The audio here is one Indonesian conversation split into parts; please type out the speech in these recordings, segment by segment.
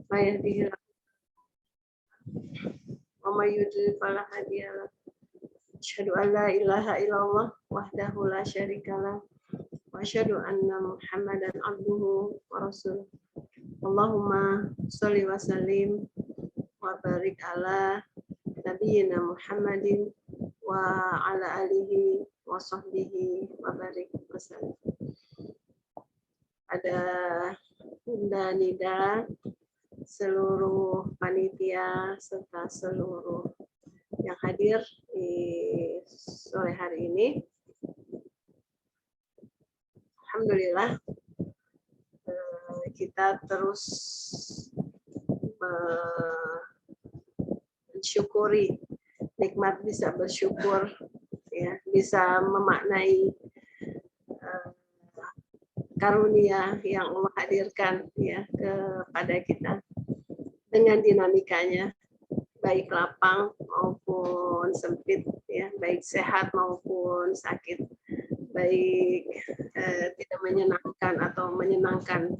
ما يهده الله ومن يضلل فلا هادي له أشهد أن لا إله إلا الله وحده لا شريك له وأشهد أن محمدا عبده ورسوله اللهم صل وسلم وبارك على نبينا محمد وعلى آله وصحبه وبارك wasallam. Ada Bunda Nida, seluruh panitia serta seluruh yang hadir di sore hari ini. Alhamdulillah kita terus mensyukuri nikmat bisa bersyukur, ya, bisa memaknai karunia yang Allah hadirkan, ya, kepada kita dengan dinamikanya, baik lapang maupun sempit, ya, baik sehat maupun sakit, baik tidak menyenangkan atau menyenangkan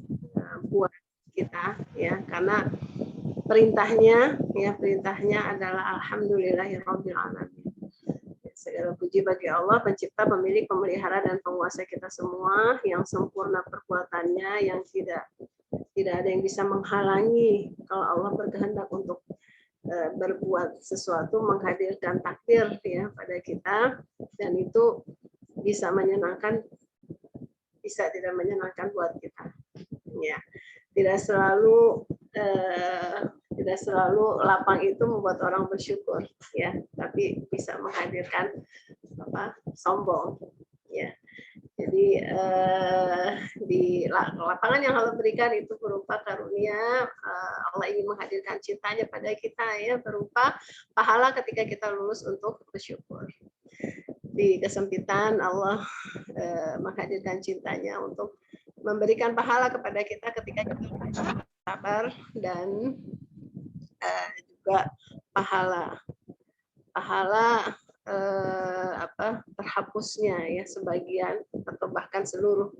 buat kita, ya, karena perintahnya adalah alhamdulillahirabbil alamin. Segala puji bagi Allah, pencipta, pemilik, pemelihara, dan penguasa kita semua, yang sempurna perbuatannya, yang tidak ada yang bisa menghalangi kalau Allah berkehendak untuk berbuat sesuatu, menghadirkan takdir, ya, pada kita, dan itu bisa menyenangkan, bisa tidak menyenangkan buat kita, ya. Tidak selalu lapang itu membuat orang bersyukur, ya, tapi bisa menghadirkan sombong, ya. Jadi di lapangan yang Allah berikan itu berupa karunia, Allah ingin menghadirkan cintanya pada kita, ya, berupa pahala ketika kita lulus untuk bersyukur. Di kesempitan Allah menghadirkan cintanya untuk memberikan pahala kepada kita ketika kita sabar, dan juga pahala terhapusnya, ya, sebagian atau bahkan seluruh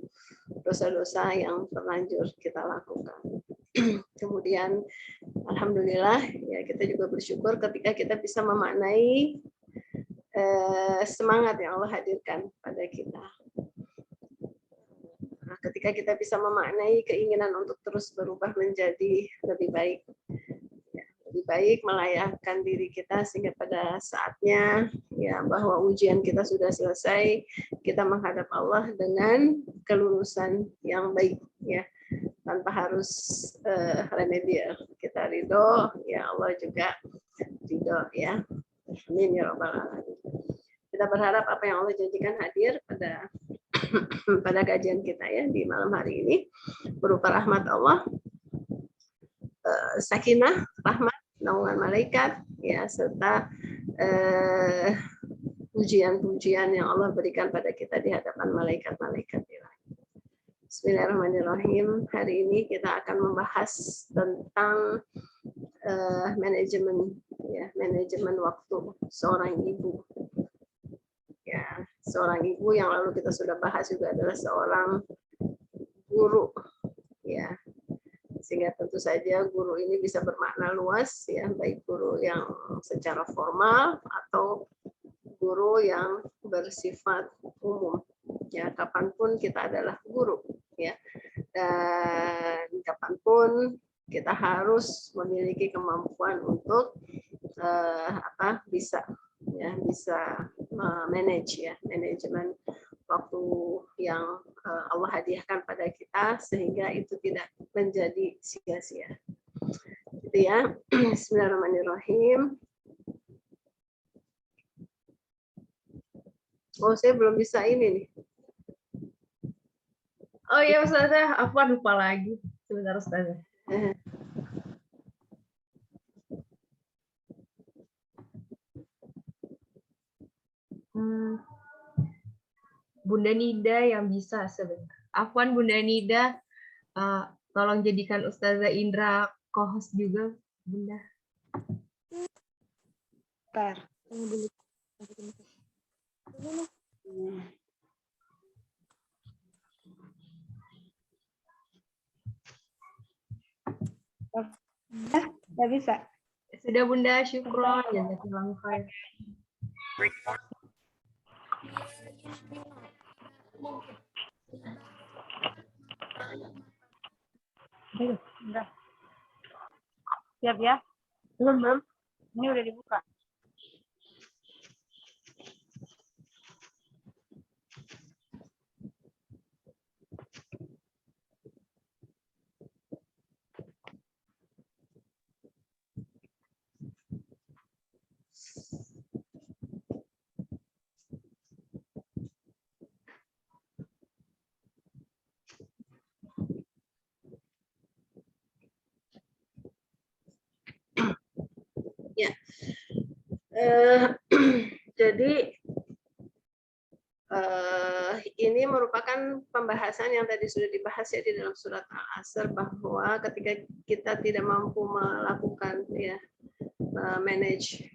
dosa-dosa yang terlanjur kita lakukan. Kemudian alhamdulillah, ya, kita juga bersyukur ketika kita bisa memaknai semangat yang Allah hadirkan pada kita. Nah, ketika kita bisa memaknai keinginan untuk terus berubah menjadi lebih baik, ya, lebih baik melayakkan diri kita sehingga pada saatnya, ya, bahwa ujian kita sudah selesai, kita menghadap Allah dengan kelulusan yang baik, ya, tanpa harus remedial. Kita ridho, ya, Allah juga ridho, ya. Amin ya rabbal alamin. Kita berharap apa yang Allah janjikan hadir pada kajian kita, ya, di malam hari ini, berupa rahmat Allah, sakinah, rahmat, naungan malaikat, ya, serta pujian-pujian yang Allah berikan pada kita di hadapan malaikat-malaikat. Bismillahirrahmanirrahim. Hari ini kita akan membahas tentang manajemen waktu seorang ibu. Ya, seorang ibu yang lalu kita sudah bahas juga adalah seorang guru, ya. Sehingga tentu saja guru ini bisa bermakna luas, ya, baik guru yang secara formal atau guru yang bersifat umum. Ya, kapanpun kita adalah guru, ya. Dan kapanpun kita harus memiliki kemampuan untuk bisa manage, ya, manajemen waktu yang Allah hadiahkan pada kita sehingga itu tidak menjadi sia-sia. Gitu, ya. Bismillahirrahmanirrahim. Oh, saya belum bisa ini nih. Oh iya Ustazah, aku lupa lagi. Sebentar Ustazah. Bunda Nida yang bisa sebentar. Afwan Bunda Nida, tolong jadikan Ustazah Indra co-host juga, Bunda. Bentar. Nggak bisa. Sudah Bunda, syukron. Jazakallahu khair. Udah. Siap ya? Belum. Ini udah dibuka. Ya. Jadi ini merupakan pembahasan yang tadi sudah dibahas ya di dalam surat Al-Asr, bahwa ketika kita tidak mampu melakukan ya manage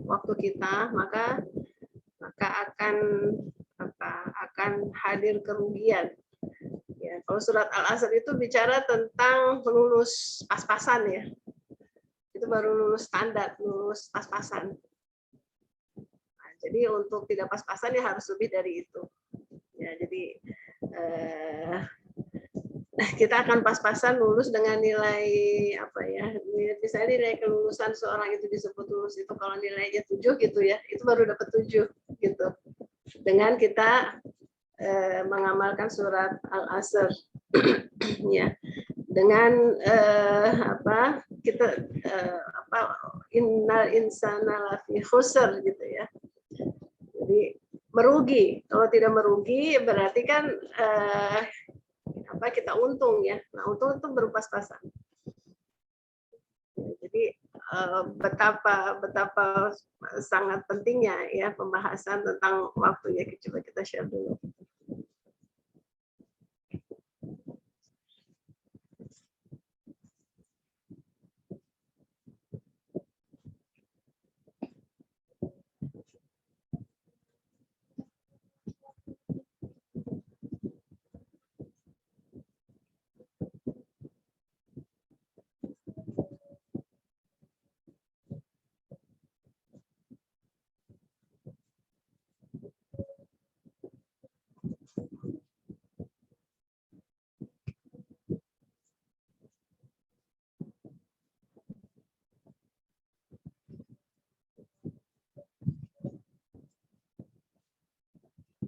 waktu kita, maka akan hadir kerugian. Ya, kalau surat Al-Asr itu bicara tentang lulus pas-pasan ya. Itu baru lulus standar, lulus pas-pasan. Nah, jadi untuk tidak pas-pasan ya harus lebih dari itu. Ya, jadi kita akan pas-pasan lulus dengan nilai apa ya? Misalnya nilai kelulusan seorang itu disebut lulus itu kalau nilainya 7 gitu ya, itu baru dapat 7 gitu. Dengan kita mengamalkan surat Al-Asr. Ya. Dengan kita innal insana lafi khusr gitu ya. Jadi merugi. Kalau tidak merugi berarti kan kita untung ya. Nah, untung itu berupas-pasan. Jadi betapa sangat pentingnya ya pembahasan tentang waktunya. Coba kita share dulu.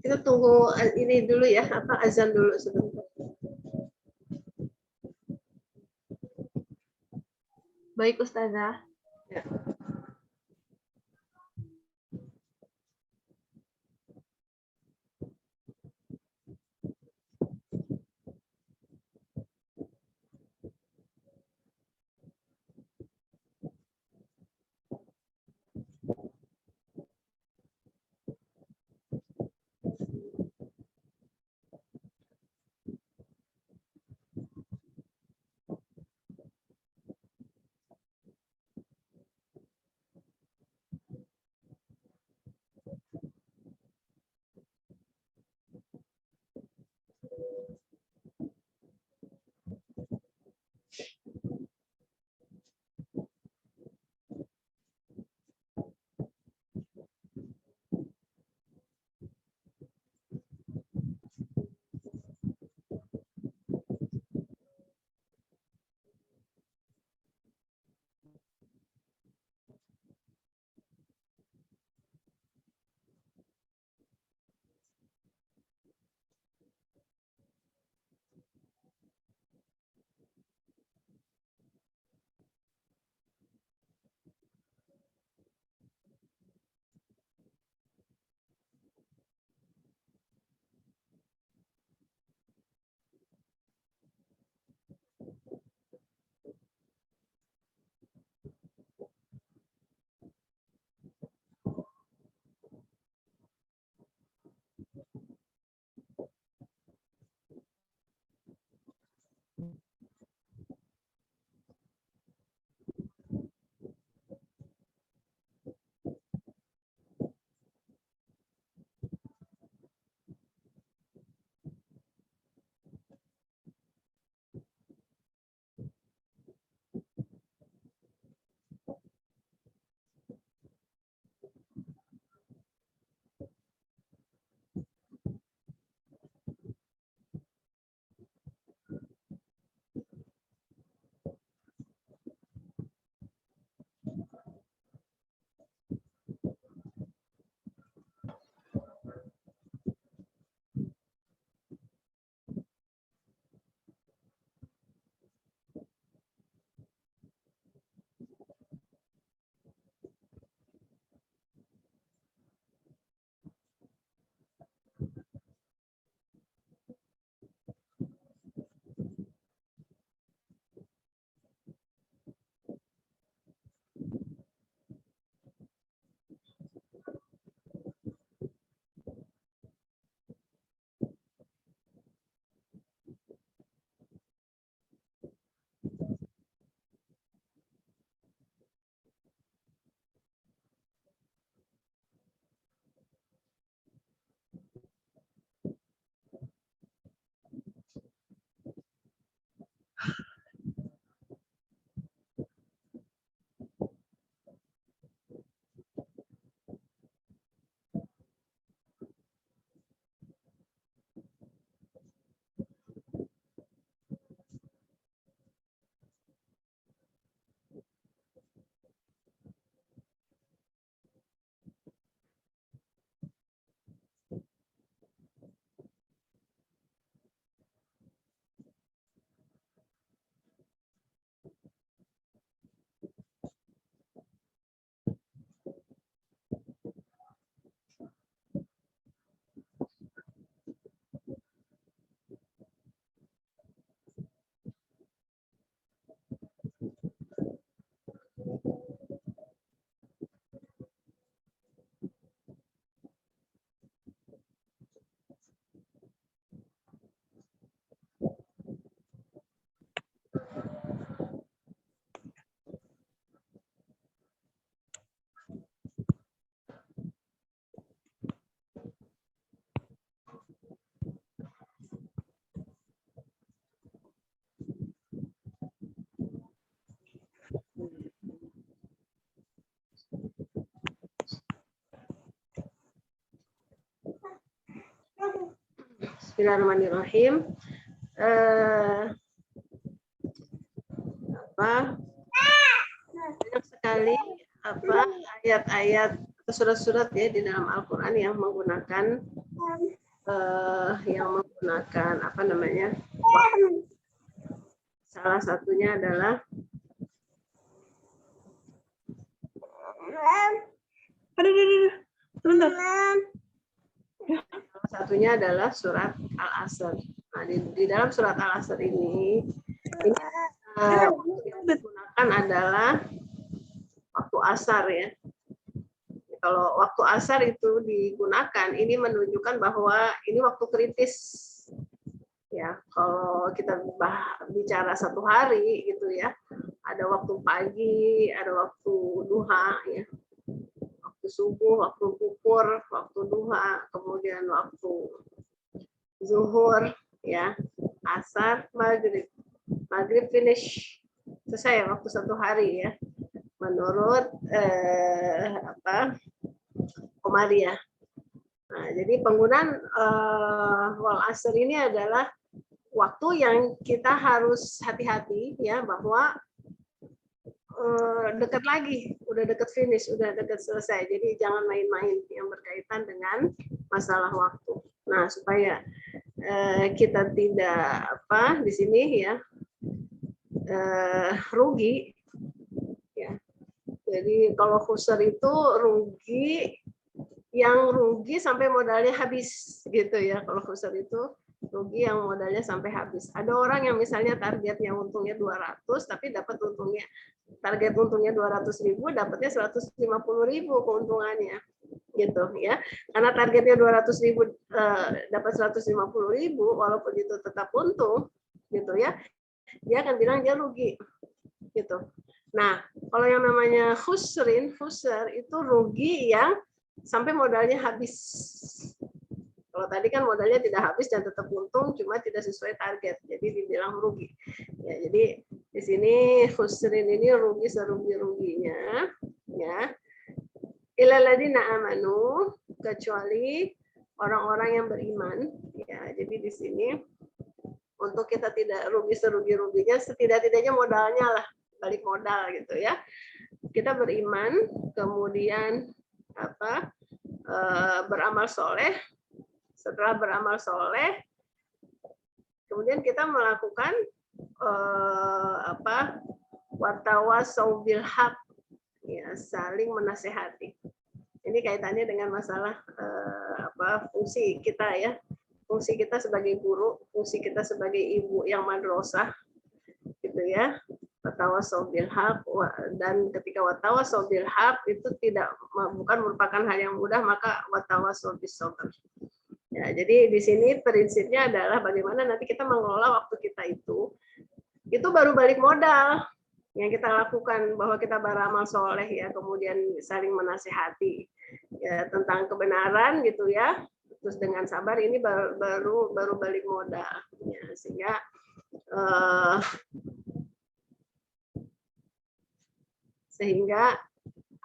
Kita tunggu ini dulu ya, azan dulu sebentar. Baik Ustazah. Ya. Bismillahirrahmanirrahim. Banyak sekali ayat-ayat atau surat-surat ya di dalam Al-Qur'an yang menggunakan apa namanya? Salah satunya adalah surat Al-Asr. Nah, di dalam surat Al-Asr ini yang digunakan adalah waktu asar ya. Kalau waktu asar itu digunakan, ini menunjukkan bahwa ini waktu kritis. Ya, kalau kita bicara satu hari gitu ya, ada waktu pagi, ada waktu duha ya, waktu subuh, waktu bukur, waktu duha, kemudian waktu zuhur ya, asar, maghrib finish, selesai waktu satu hari ya, menurut Qomariyah. Nah, jadi penggunaan wal asr ini adalah waktu yang kita harus hati-hati ya, bahwa dekat lagi, udah dekat finish, udah dekat selesai. Jadi jangan main-main yang berkaitan dengan masalah waktu. Nah, supaya kita tidak di sini ya rugi ya. Jadi kalau khusr itu rugi, yang rugi sampai modalnya habis gitu ya. Kalau khusr itu rugi yang modalnya sampai habis. Ada orang yang misalnya targetnya untungnya 200 tapi dapat untungnya, target untungnya 200.000, dapatnya 150.000 keuntungannya gitu ya. Karena targetnya 200.000 dapat 150.000 walaupun itu tetap untung gitu ya. Dia akan bilang dia rugi gitu. Nah, kalau yang namanya khusr itu rugi yang sampai modalnya habis. Kalau tadi kan modalnya tidak habis dan tetap untung, cuma tidak sesuai target, jadi dibilang rugi. Ya, jadi di sini khusrin ini rugi serugi-ruginya, ya. Illal ladzina amanu, kecuali orang-orang yang beriman. Ya, jadi di sini untuk kita tidak rugi serugi-ruginya, setidak-tidaknya modalnya lah, balik modal gitu ya. Kita beriman, kemudian beramal soleh. Setelah beramal soleh, kemudian kita melakukan watawasau bil haq, ya, saling menasehati. Ini kaitannya dengan masalah fungsi kita ya, fungsi kita sebagai guru, fungsi kita sebagai ibu yang madrasah, gitu ya. Watawasau bil haq, dan ketika watawasau bil haq itu bukan merupakan hal yang mudah, maka watawasau bis sabr. Ya, jadi di sini prinsipnya adalah bagaimana nanti kita mengelola waktu kita itu baru balik modal yang kita lakukan, bahwa kita beramal soleh ya, kemudian saling menasehati ya tentang kebenaran gitu ya, terus dengan sabar, ini baru balik modal ya, sehingga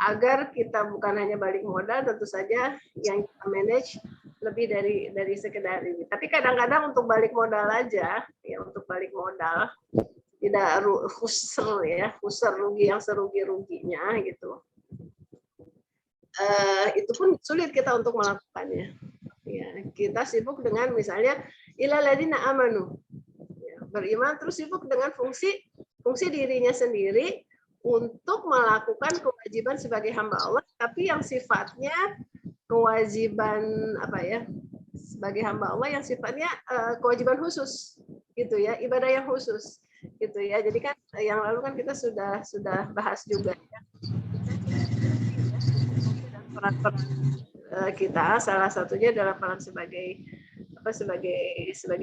agar kita bukan hanya balik modal, tentu saja yang kita manage lebih dari sekedar ini. Tapi kadang-kadang untuk balik modal aja, ya, untuk balik modal tidak khusr ya, khusr rugi yang serugi-ruginya gitu. Itu pun sulit kita untuk melakukannya. Ya, kita sibuk dengan misalnya illal ladzina amanu, ya, beriman, terus sibuk dengan fungsi dirinya sendiri untuk melakukan kewajiban sebagai hamba Allah, tapi yang sifatnya kewajiban sebagai hamba Allah yang sifatnya kewajiban khusus gitu ya, ibadah yang khusus gitu ya. Jadi kan yang lalu kan kita sudah bahas juga ya, peran kita salah satunya adalah peran sebagai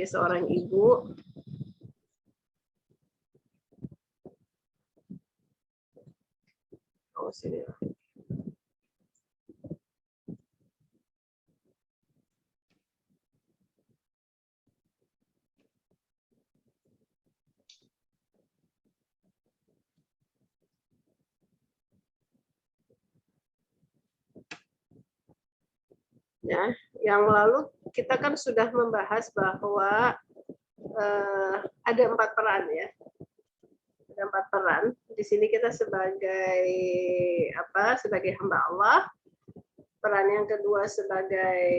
seorang ibu. Sini. Ya, yang lalu kita kan sudah membahas bahwa ada 4 peran ya. Ada 4 peran. Di sini kita sebagai apa? Sebagai hamba Allah. Peran yang kedua sebagai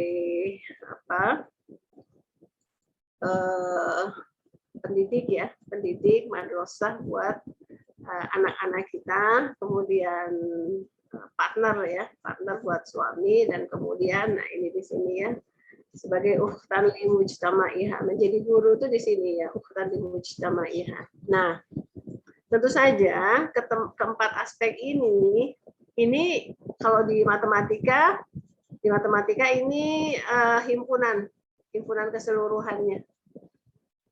apa? Pendidik ya, pendidik madrasah buat anak-anak kita, kemudian partner ya, partner buat suami, dan kemudian nah ini di sini ya sebagai ukhtan li mujtamaiha, menjadi guru itu di sini ya, ukhtan li mujtamaiha. Nah, tentu saja keempat aspek ini kalau di matematika ini himpunan keseluruhannya.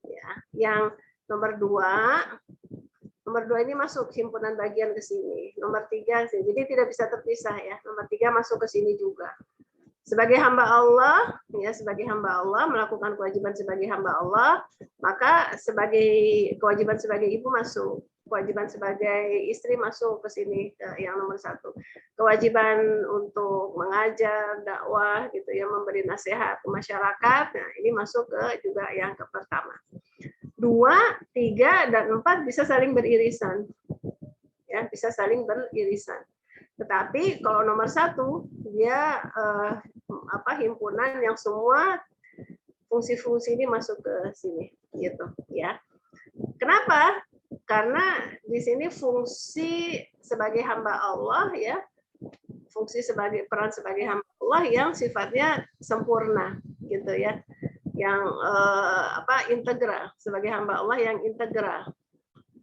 Ya, yang nomor 2 ini masuk himpunan bagian ke sini. Nomor 3 sih. Jadi tidak bisa terpisah ya. Nomor 3 masuk ke sini juga. Sebagai hamba Allah, ya sebagai hamba Allah melakukan kewajiban sebagai hamba Allah, maka sebagai kewajiban sebagai ibu masuk, kewajiban sebagai istri masuk ke sini ke yang nomor 1. Kewajiban untuk mengajar, dakwah, gitu ya, memberi nasihat ke masyarakat. Nah ini masuk ke juga yang ke pertama. 2, 3, dan 4 bisa saling beririsan, ya bisa saling beririsan. Tetapi kalau nomor 1 dia himpunan yang semua fungsi-fungsi ini masuk ke sini, gitu ya. Kenapa? Karena di sini fungsi sebagai hamba Allah ya, fungsi sebagai peran sebagai hamba Allah yang sifatnya sempurna, gitu ya, yang integral, sebagai hamba Allah yang integral,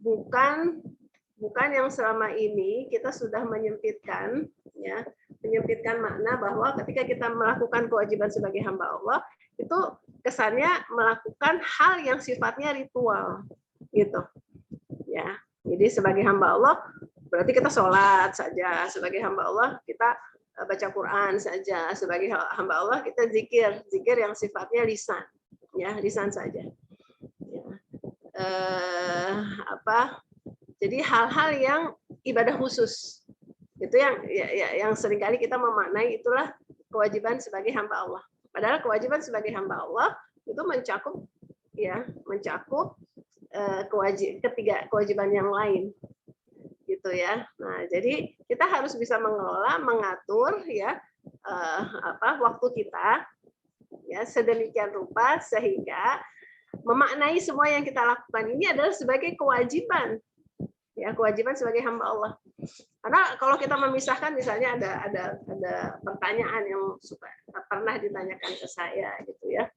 bukan yang selama ini kita sudah menyempitkan ya, menyempitkan makna bahwa ketika kita melakukan kewajiban sebagai hamba Allah itu kesannya melakukan hal yang sifatnya ritual gitu ya. Jadi sebagai hamba Allah berarti kita sholat saja, sebagai hamba Allah kita baca Quran saja, sebagai hamba Allah kita zikir yang sifatnya lisan ya, lisan saja ya. Jadi hal-hal yang ibadah khusus itu yang seringkali kita memaknai itulah kewajiban sebagai hamba Allah. Padahal kewajiban sebagai hamba Allah itu mencakup ketiga kewajiban yang lain, gitu ya. Nah, jadi kita harus bisa mengelola, mengatur ya waktu kita ya sedemikian rupa sehingga memaknai semua yang kita lakukan ini adalah sebagai kewajiban. Ya, kewajiban sebagai hamba Allah. Karena kalau kita memisahkan, misalnya ada pertanyaan yang pernah ditanyakan ke saya gitu ya.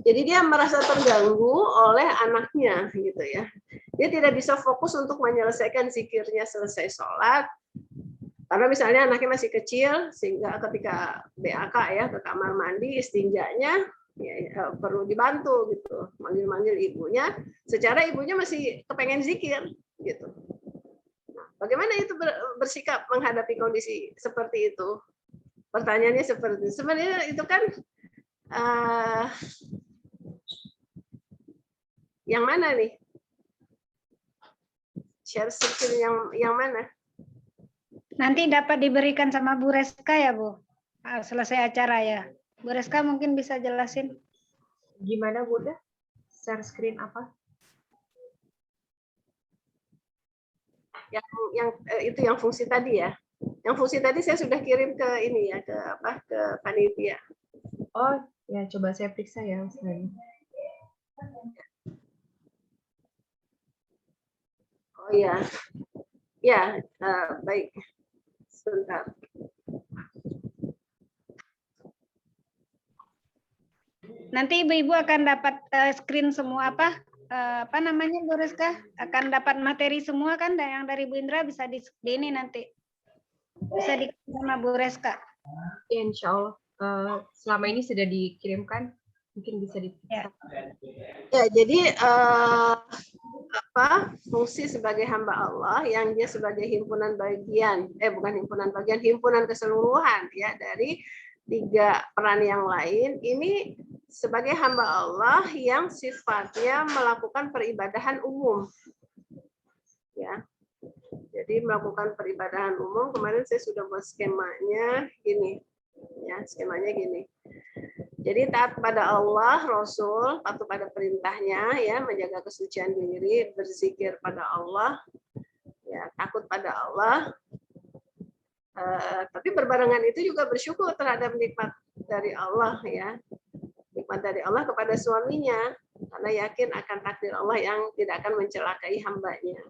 Jadi dia merasa terganggu oleh anaknya gitu ya. Dia tidak bisa fokus untuk menyelesaikan zikirnya selesai sholat. Karena misalnya anaknya masih kecil sehingga ketika BAK ya ke kamar mandi istinjanya ya, perlu dibantu gitu, manggil ibunya. Secara ibunya masih kepengen zikir gitu. Nah, bagaimana itu bersikap menghadapi kondisi seperti itu? Pertanyaannya seperti itu. Sebenarnya itu kan yang mana nih? Share screen yang mana? Nanti dapat diberikan sama Bu Reska ya, Bu. Selesai acara ya. Bu Reska mungkin bisa jelasin. Gimana Bunda? Share screen apa? Itu yang fungsi tadi ya. Yang fungsi tadi saya sudah kirim ke ini ya, ke panitia. Oh, ya coba saya periksa ya, Ustaz. Oh ya. Ya, baik. Sebentar. Nanti ibu-ibu akan dapat screen semua apa namanya Bu Reska? Akan dapat materi semua kan yang dari Bu Indra bisa di ini nanti. Bisa dikirim sama Bu Reska. Ya, insya Allah. Selama ini sudah dikirimkan, mungkin bisa Ya. Ya, jadi fungsi sebagai hamba Allah yang dia sebagai himpunan bagian, himpunan keseluruhan ya dari 3 peran yang lain ini sebagai hamba Allah yang sifatnya melakukan peribadahan umum. Ya. Jadi melakukan peribadahan umum, kemarin saya sudah buat skemanya gini. Ya, skemanya gini. Jadi taat pada Allah, Rasul, patuh pada perintahnya, ya, menjaga kesucian diri, berzikir pada Allah, ya, takut pada Allah. Tapi berbarengan itu juga bersyukur terhadap nikmat dari Allah, ya, nikmat dari Allah kepada suaminya, karena yakin akan takdir Allah yang tidak akan mencelakai hambanya.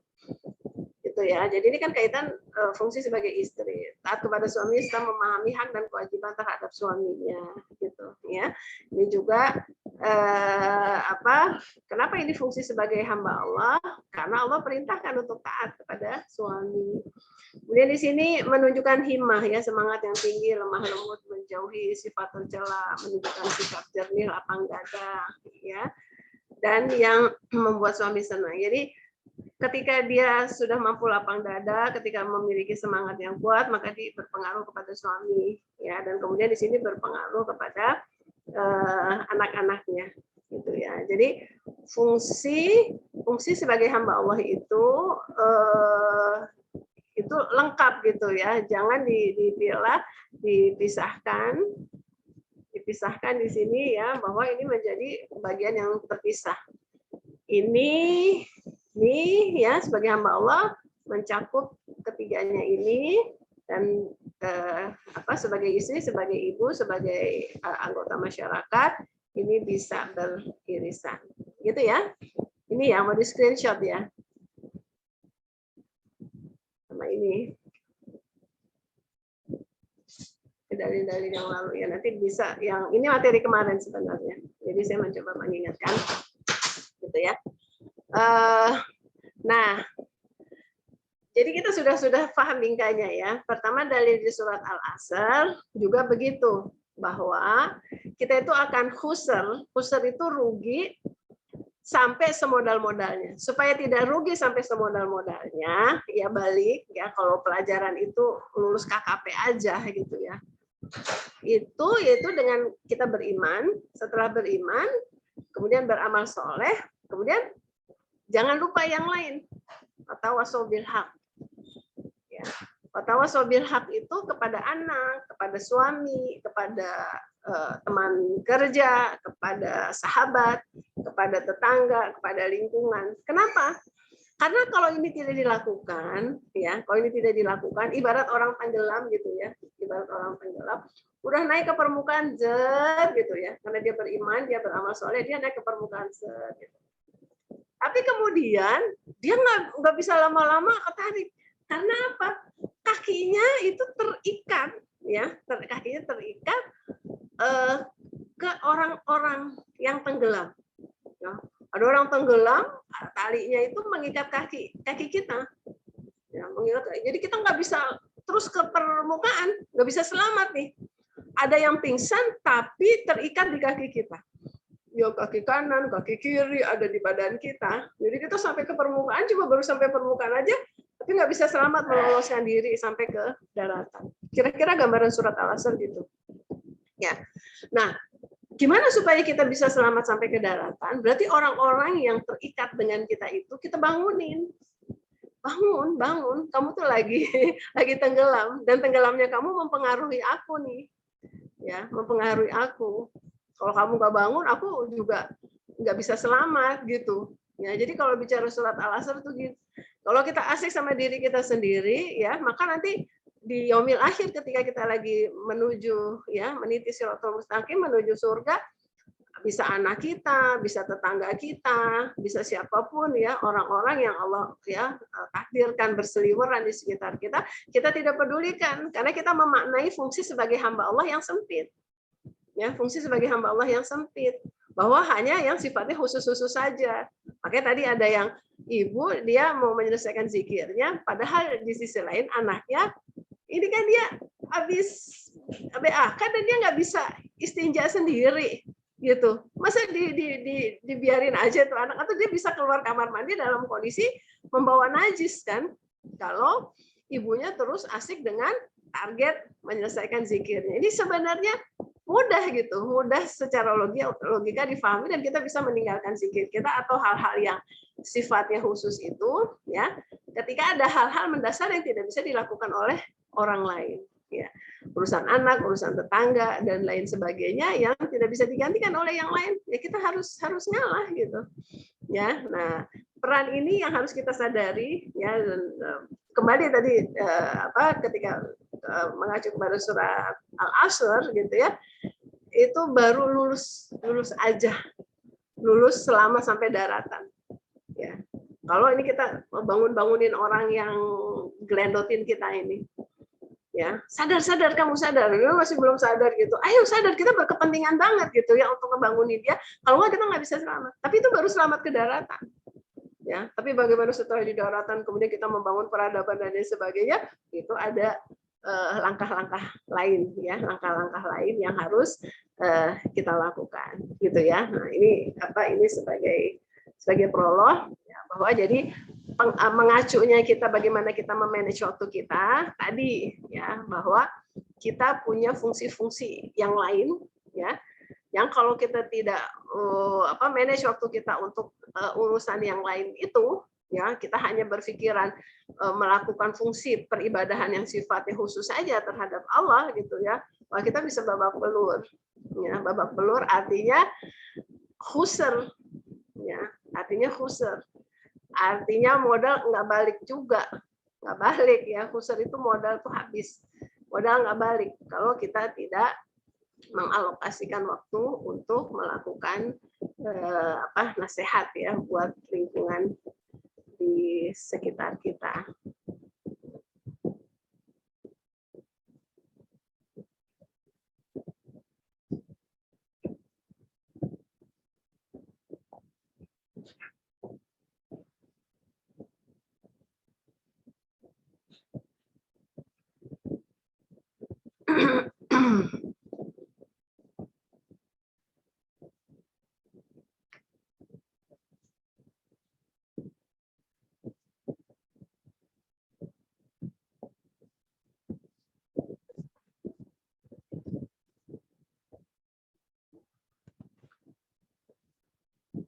Gitu ya. Jadi ini kan kaitan fungsi sebagai istri. Taat kepada suami serta memahami hak dan kewajiban terhadap suaminya, gitu ya. Ini juga kenapa ini fungsi sebagai hamba Allah? Karena Allah perintahkan untuk taat kepada suami. Kemudian di sini menunjukkan himmah, ya, semangat yang tinggi, lemah lembut, menjauhi sifat tercela, menunjukkan sikap jernih, lapang dada, ya. Dan yang membuat suami senang. Jadi ketika dia sudah mampu lapang dada, ketika memiliki semangat yang kuat, maka dia berpengaruh kepada suami, ya, dan kemudian di sini berpengaruh kepada anak-anaknya, gitu ya. Jadi fungsi sebagai hamba Allah itu lengkap, gitu ya. Jangan dipilah, dipisahkan di sini, ya, bahwa ini menjadi bagian yang terpisah. Ini ya, sebagai hamba Allah mencakup ketiganya ini, dan sebagai istri, sebagai ibu, sebagai anggota masyarakat, ini bisa beririsan, gitu ya. Ini yang mau di screenshot, ya, sama ini dalil-dalil yang lalu, ya. Nanti bisa, yang ini materi kemarin sebenarnya, jadi saya mencoba mengingatkan, gitu ya. Nah, jadi kita sudah paham bingkainya, ya. Pertama, dalil di surat Al-Asr juga begitu, bahwa kita itu akan khusr itu rugi sampai semodal-modalnya. Supaya tidak rugi sampai semodal-modalnya, ya balik, ya, kalau pelajaran itu lulus KKP aja, gitu ya. Itu yaitu dengan kita beriman, setelah beriman, kemudian beramal soleh, kemudian jangan lupa yang lain. Watawasau bil haq. Ya. Watawasau bil haq itu kepada anak, kepada suami, kepada teman kerja, kepada sahabat, kepada tetangga, kepada lingkungan. Kenapa? Karena kalau ini tidak dilakukan, ya, kalau ini tidak dilakukan, ibarat orang tenggelam, gitu ya, ibarat orang tenggelam, udah naik ke permukaan, gitu ya, karena dia beriman, dia beramal soleh, dia naik ke permukaan, gitu. Tapi kemudian dia nggak bisa lama-lama ketarik. Karena apa? Kakinya itu terikat, ya, kakinya terikat ke orang-orang yang tenggelam. Ya. Ada orang tenggelam, talinya itu mengikat kaki kita. Ya, mengikat. Jadi kita nggak bisa terus ke permukaan, nggak bisa selamat nih. Ada yang pingsan tapi terikat di kaki kita. Ya, kaki kanan, kaki kiri ada di badan kita. Jadi kita sampai ke permukaan, cuma baru sampai permukaan aja, tapi nggak bisa selamat meloloskan diri sampai ke daratan. Kira-kira gambaran surat Al-Asr gitu. Ya. Nah, gimana supaya kita bisa selamat sampai ke daratan? Berarti orang-orang yang terikat dengan kita itu kita bangunin. Bangun. Kamu tuh lagi tenggelam, dan tenggelamnya kamu mempengaruhi aku nih. Ya, mempengaruhi aku. Kalau kamu nggak bangun, aku juga nggak bisa selamat, gitu. Ya, jadi kalau bicara surat Al-Asr itu gitu. Kalau kita asik sama diri kita sendiri, ya, maka nanti di yaumil akhir ketika kita lagi menuju, ya, meniti siratal mustaqim, menuju surga, bisa anak kita, bisa tetangga kita, bisa siapapun, ya, orang-orang yang Allah, ya, takdirkan berseliweran di sekitar kita, kita tidak pedulikan karena kita memaknai fungsi sebagai hamba Allah yang sempit. Ya, fungsi sebagai hamba Allah yang sempit, bahwa hanya yang sifatnya khusus-khusus saja. Makanya tadi ada yang ibu, dia mau menyelesaikan zikirnya, padahal di sisi lain anaknya ini kan dia habis BAK dan dia nggak bisa istinja sendiri, gitu. Masa dibiarin aja tuh anak, atau dia bisa keluar kamar mandi dalam kondisi membawa najis, kan? Kalau ibunya terus asik dengan target menyelesaikan zikirnya. Ini sebenarnya mudah, gitu, mudah secara logika difahami, dan kita bisa meninggalkan zikir kita atau hal-hal yang sifatnya khusus itu, ya, ketika ada hal-hal mendasar yang tidak bisa dilakukan oleh orang lain, ya. urusan anak, urusan tetangga dan lain sebagainya yang tidak bisa digantikan oleh yang lain. Ya kita harus ngalah gitu. Ya. Nah, peran ini yang harus kita sadari ya, dan kembali tadi ketika mengacu kepada surat Al-Asr gitu ya. Itu baru lulus aja. Lulus selama sampai daratan. Ya. Kalau ini kita bangunin orang yang gelendotin kita ini, ya sadar kamu sadar, lu masih belum sadar gitu, ayo sadar, kita berkepentingan banget gitu ya untuk ngebangunin dia, kalau nggak kita nggak bisa selamat, tapi itu baru selamat ke daratan, ya. Tapi bagaimana setelah di daratan kemudian kita membangun peradaban dan lain sebagainya, itu ada langkah-langkah lain ya, langkah-langkah lain yang harus kita lakukan gitu ya. Nah ini sebagai prolog ya, bahwa jadi mengacunya kita bagaimana kita memanage waktu kita tadi ya, bahwa kita punya fungsi-fungsi yang lain ya, yang kalau kita tidak manage waktu kita untuk urusan yang lain itu ya, kita hanya berpikiran melakukan fungsi peribadahan yang sifatnya khusus saja terhadap Allah gitu ya, wah kita bisa babak belur ya. Babak belur artinya khusr ya, artinya modal nggak balik juga, nggak balik ya. Khusr itu modal tuh habis, modal nggak balik kalau kita tidak mengalokasikan waktu untuk melakukan nasihat ya buat lingkungan di sekitar kita.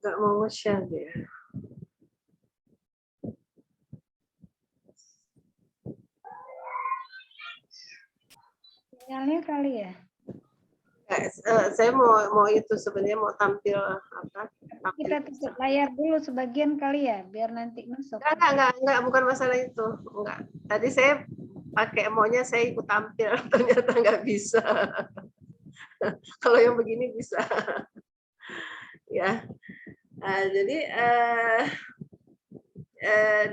Nggak mau nge-share dia. Sinyalnya kali ya. Saya mau itu sebenarnya mau tampil apa? Kita tutup layar dulu sebagian kali ya, biar nanti masuk. Enggak, bukan masalah itu. Enggak. Tadi saya pakai maunya saya ikut tampil, ternyata nggak bisa. Kalau yang begini bisa. Ya. Jadi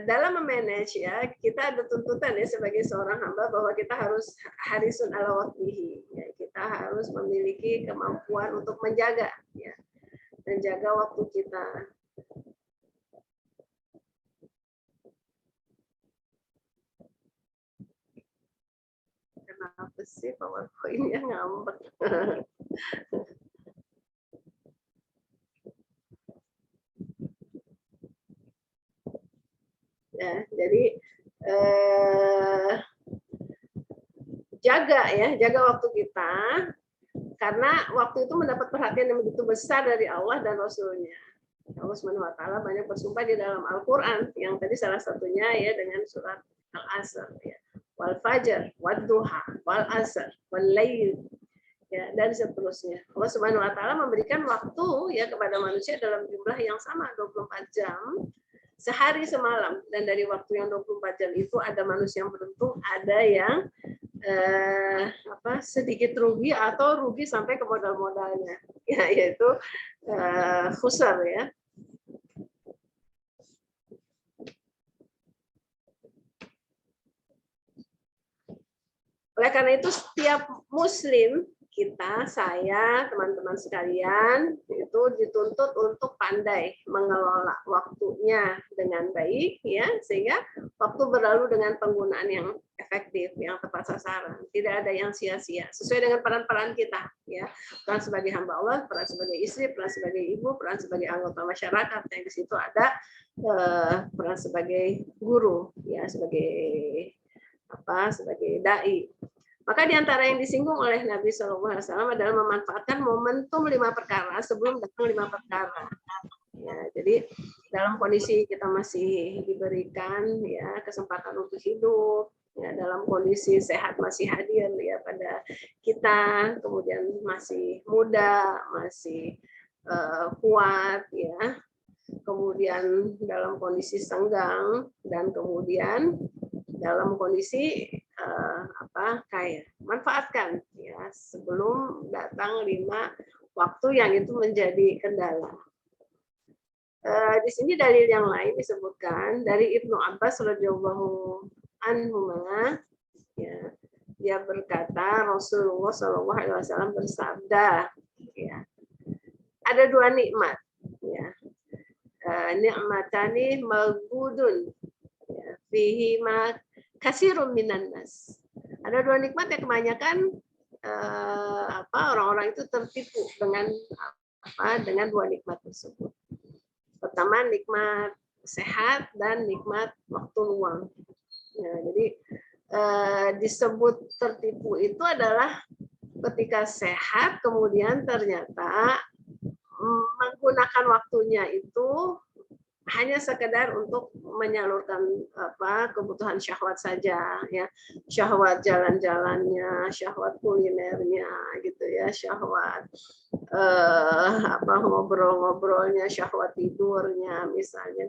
dalam memanage ya, kita ada tuntutan ya sebagai seorang hamba bahwa kita harus harisun ala waqtihi ya, kita harus memiliki kemampuan untuk menjaga ya, menjaga waktu kita. Kenapa sih PowerPoint-nya ngambek? Ya, jadi jaga waktu kita, karena waktu itu mendapat perhatian yang begitu besar dari Allah dan Rasul-Nya. Allah SWT banyak bersumpah di dalam Al-Quran, yang tadi salah satunya ya dengan surat Al-Asr ya. Wal fajr, wad duha, wal asr, wal lail, ya, dan seterusnya. Allah Subhanahu wa taala memberikan waktu ya kepada manusia dalam jumlah yang sama 24 jam sehari semalam, dan dari waktu yang 24 jam itu ada manusia yang beruntung, ada yang sedikit rugi atau rugi sampai ke modal-modalnya ya, yaitu khusar ya. Oleh karena itu setiap muslim kita, saya, teman-teman sekalian, itu dituntut untuk pandai mengelola waktunya dengan baik, ya, sehingga waktu berlalu dengan penggunaan yang efektif, yang tepat sasaran. Tidak ada yang sia-sia, sesuai dengan peran-peran kita, ya, peran sebagai hamba Allah, peran sebagai istri, peran sebagai ibu, peran sebagai anggota masyarakat, yang di situ ada peran sebagai guru, ya, sebagai dai. Maka diantara yang disinggung oleh Nabi SAW adalah memanfaatkan momentum 5 perkara sebelum datang 5 perkara. Ya, jadi dalam kondisi kita masih diberikan ya kesempatan untuk hidup, ya, dalam kondisi sehat masih hadir ya pada kita, kemudian masih muda, masih kuat ya, kemudian dalam kondisi senggang, dan kemudian dalam kondisi kaya. Manfaatkan ya sebelum datang 5 waktu yang itu menjadi kendala. Di sini dalil yang lain disebutkan dari Ibnu Abbas radhiyallahu anhu, ya, dia berkata Rasulullah SAW bersabda, ya, ada 2 nikmat, ya, nikmatani maghbudun, ya, fihi ma kasirun minan nas. Ada 2 nikmat yang kebanyakan orang-orang itu tertipu dengan dengan 2 nikmat tersebut. Pertama nikmat sehat dan nikmat waktu luang. Ya, jadi disebut tertipu itu adalah ketika sehat kemudian ternyata menggunakan waktunya itu hanya sekedar untuk menyalurkan kebutuhan syahwat saja ya, syahwat jalan-jalannya, syahwat kulinernya gitu ya, syahwat ngobrol-ngobrolnya, syahwat tidurnya misalnya,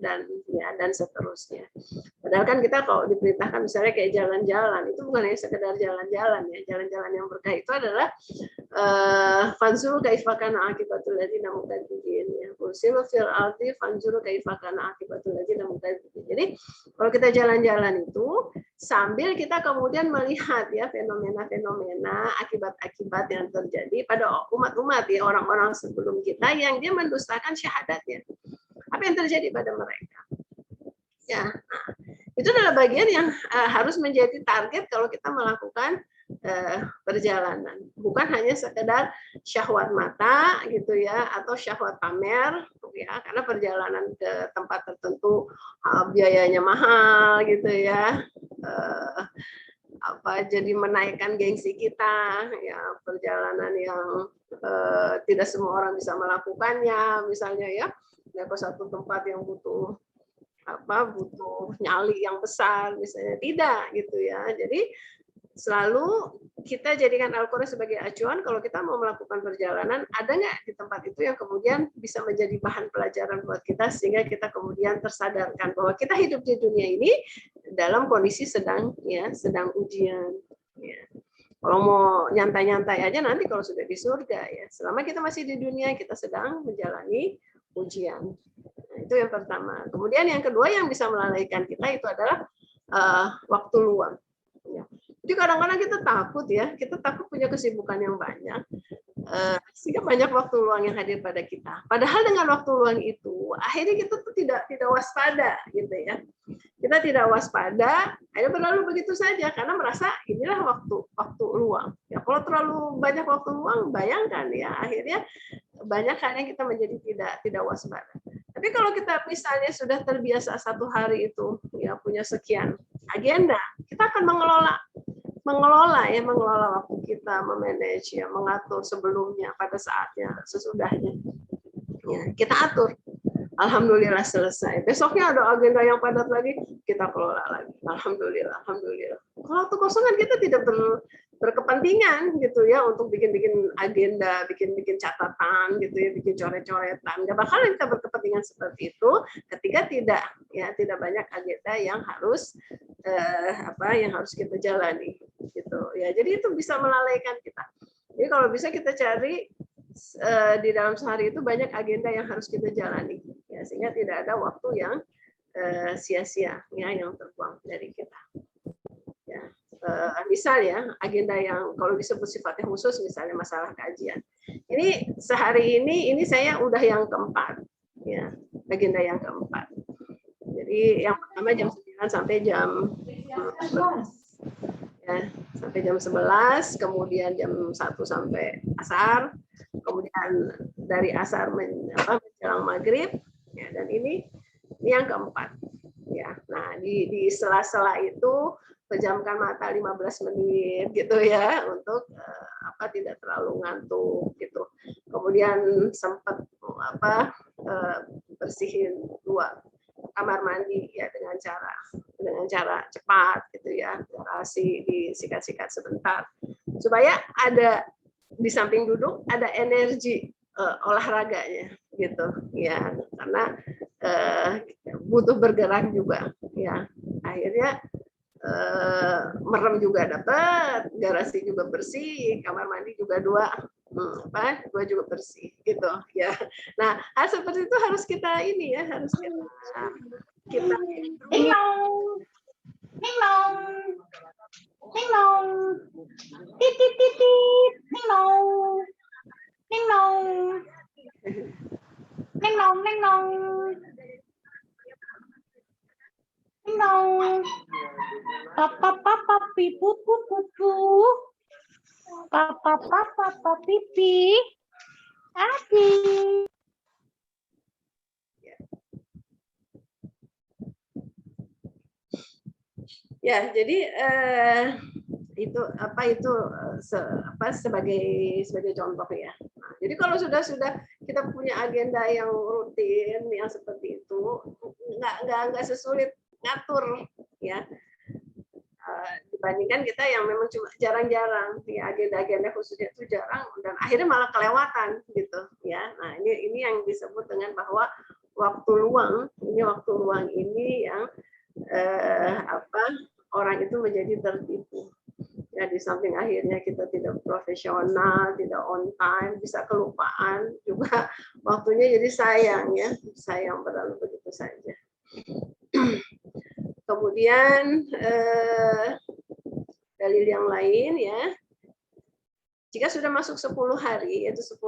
dan seterusnya. Padahal kan kita kalau diperintahkan misalnya kayak jalan-jalan, itu bukan hanya sekedar jalan-jalan ya, jalan-jalan yang berkah itu adalah fanzuru kaifa kana akibatul ladzina mukadzibin ya, ursilu fil ardi fanzuru kaifa kana akibatul ladzina mukadzibin. Jadi kalau kita jalan-jalan itu sambil kita kemudian melihat ya fenomena-fenomena, akibat-akibat yang terjadi pada umat-umat ya, orang-orang sebelum kita yang dia mendustakan syahadatnya. Apa yang terjadi pada mereka? Ya, nah, itu adalah bagian yang harus menjadi target kalau kita melakukan perjalanan, bukan hanya sekedar syahwat mata gitu ya, atau syahwat pamer ya, karena perjalanan ke tempat tertentu biayanya mahal gitu ya, jadi menaikkan gengsi kita ya, perjalanan yang tidak semua orang bisa melakukannya, misalnya ya ke satu tempat yang butuh nyali yang besar misalnya, tidak gitu ya. Jadi selalu kita jadikan Al-Quran sebagai acuan kalau kita mau melakukan perjalanan, ada nggak di tempat itu yang kemudian bisa menjadi bahan pelajaran buat kita, sehingga kita kemudian tersadarkan bahwa kita hidup di dunia ini dalam kondisi sedang ujian. Ya. Kalau mau nyantai-nyantai aja nanti kalau sudah di surga ya. Selama kita masih di dunia, kita sedang menjalani ujian. Nah, itu yang pertama. Kemudian yang kedua yang bisa melalaikan kita itu adalah waktu luang. Ya. Jadi kadang-kadang kita takut punya kesibukan yang banyak, sehingga banyak waktu luang yang hadir pada kita. Padahal dengan waktu luang itu, akhirnya kita tuh tidak waspada, gitu ya. Kita tidak waspada, akhirnya berlalu begitu saja karena merasa inilah waktu luang. Ya, kalau terlalu banyak waktu luang, bayangkan ya, akhirnya banyak hal yang kita menjadi tidak waspada. Tapi kalau kita misalnya sudah terbiasa satu hari itu ya punya sekian agenda, kita akan mengelola waktu kita, memanage ya, mengatur sebelumnya, pada saatnya, sesudahnya. Ya, kita atur. Alhamdulillah selesai. Besoknya ada agenda yang padat lagi, kita kelola lagi. Alhamdulillah. Kalau waktu kosongan kita tidak berkepentingan gitu ya untuk bikin agenda, bikin catatan gitu ya, bikin coret-coretan. Nggak bakal kita berkepentingan seperti itu ketika tidak banyak agenda yang harus kita jalani gitu ya. Jadi itu bisa melalaikan kita. Jadi kalau bisa kita cari di dalam sehari itu banyak agenda yang harus kita jalani ya, sehingga tidak ada waktu yang sia-sia ya, yang terbuang dari kita ya. Misal ya, agenda yang kalau disebut sifatnya khusus, misalnya masalah kajian, ini sehari ini saya udah yang keempat ya, agenda yang keempat. Jadi yang pertama jam 9 sampai jam 11 ya, sampai jam 11, kemudian jam 1 sampai asar, kemudian dari asar menjelang maghrib ya, dan ini yang keempat ya. Nah, di sela-sela itu pejamkan mata 15 menit gitu ya, untuk tidak terlalu ngantuk gitu. Kemudian sempat bersihin 2 kamar mandi ya dengan cara cepat gitu ya, durasi disikat-sikat sebentar supaya ada di samping duduk ada energi olahraganya gitu ya, karena butuh bergerak juga ya, akhirnya merem juga dapat, garasi juga bersih, kamar mandi juga dua juga bersih gitu ya. Nah, hal seperti itu harus kita ini ya, harus kita Ding dong. Ding dong. Ding dong. Titit titit. Ding dong. Ding dong. Ding dong, ding dong. Ding dong. Papa papa pipu pupu pu. Papa papa pipi. Adi. Ya, jadi itu sebagai contoh ya. Nah, jadi kalau sudah kita punya agenda yang rutin yang seperti itu, nggak sesulit ngatur ya. Dibandingkan kita yang memang cuma jarang-jarang, ya agenda-agenda khususnya itu jarang dan akhirnya malah kelewatan gitu ya. Nah, ini yang disebut dengan bahwa waktu luang ini yang orang itu menjadi tertipu. Ya, di samping akhirnya kita tidak profesional, tidak on time, bisa kelupaan juga, waktunya jadi sayang berlalu begitu saja. Kemudian dalil yang lain ya, jika sudah masuk 10 hari, yaitu 10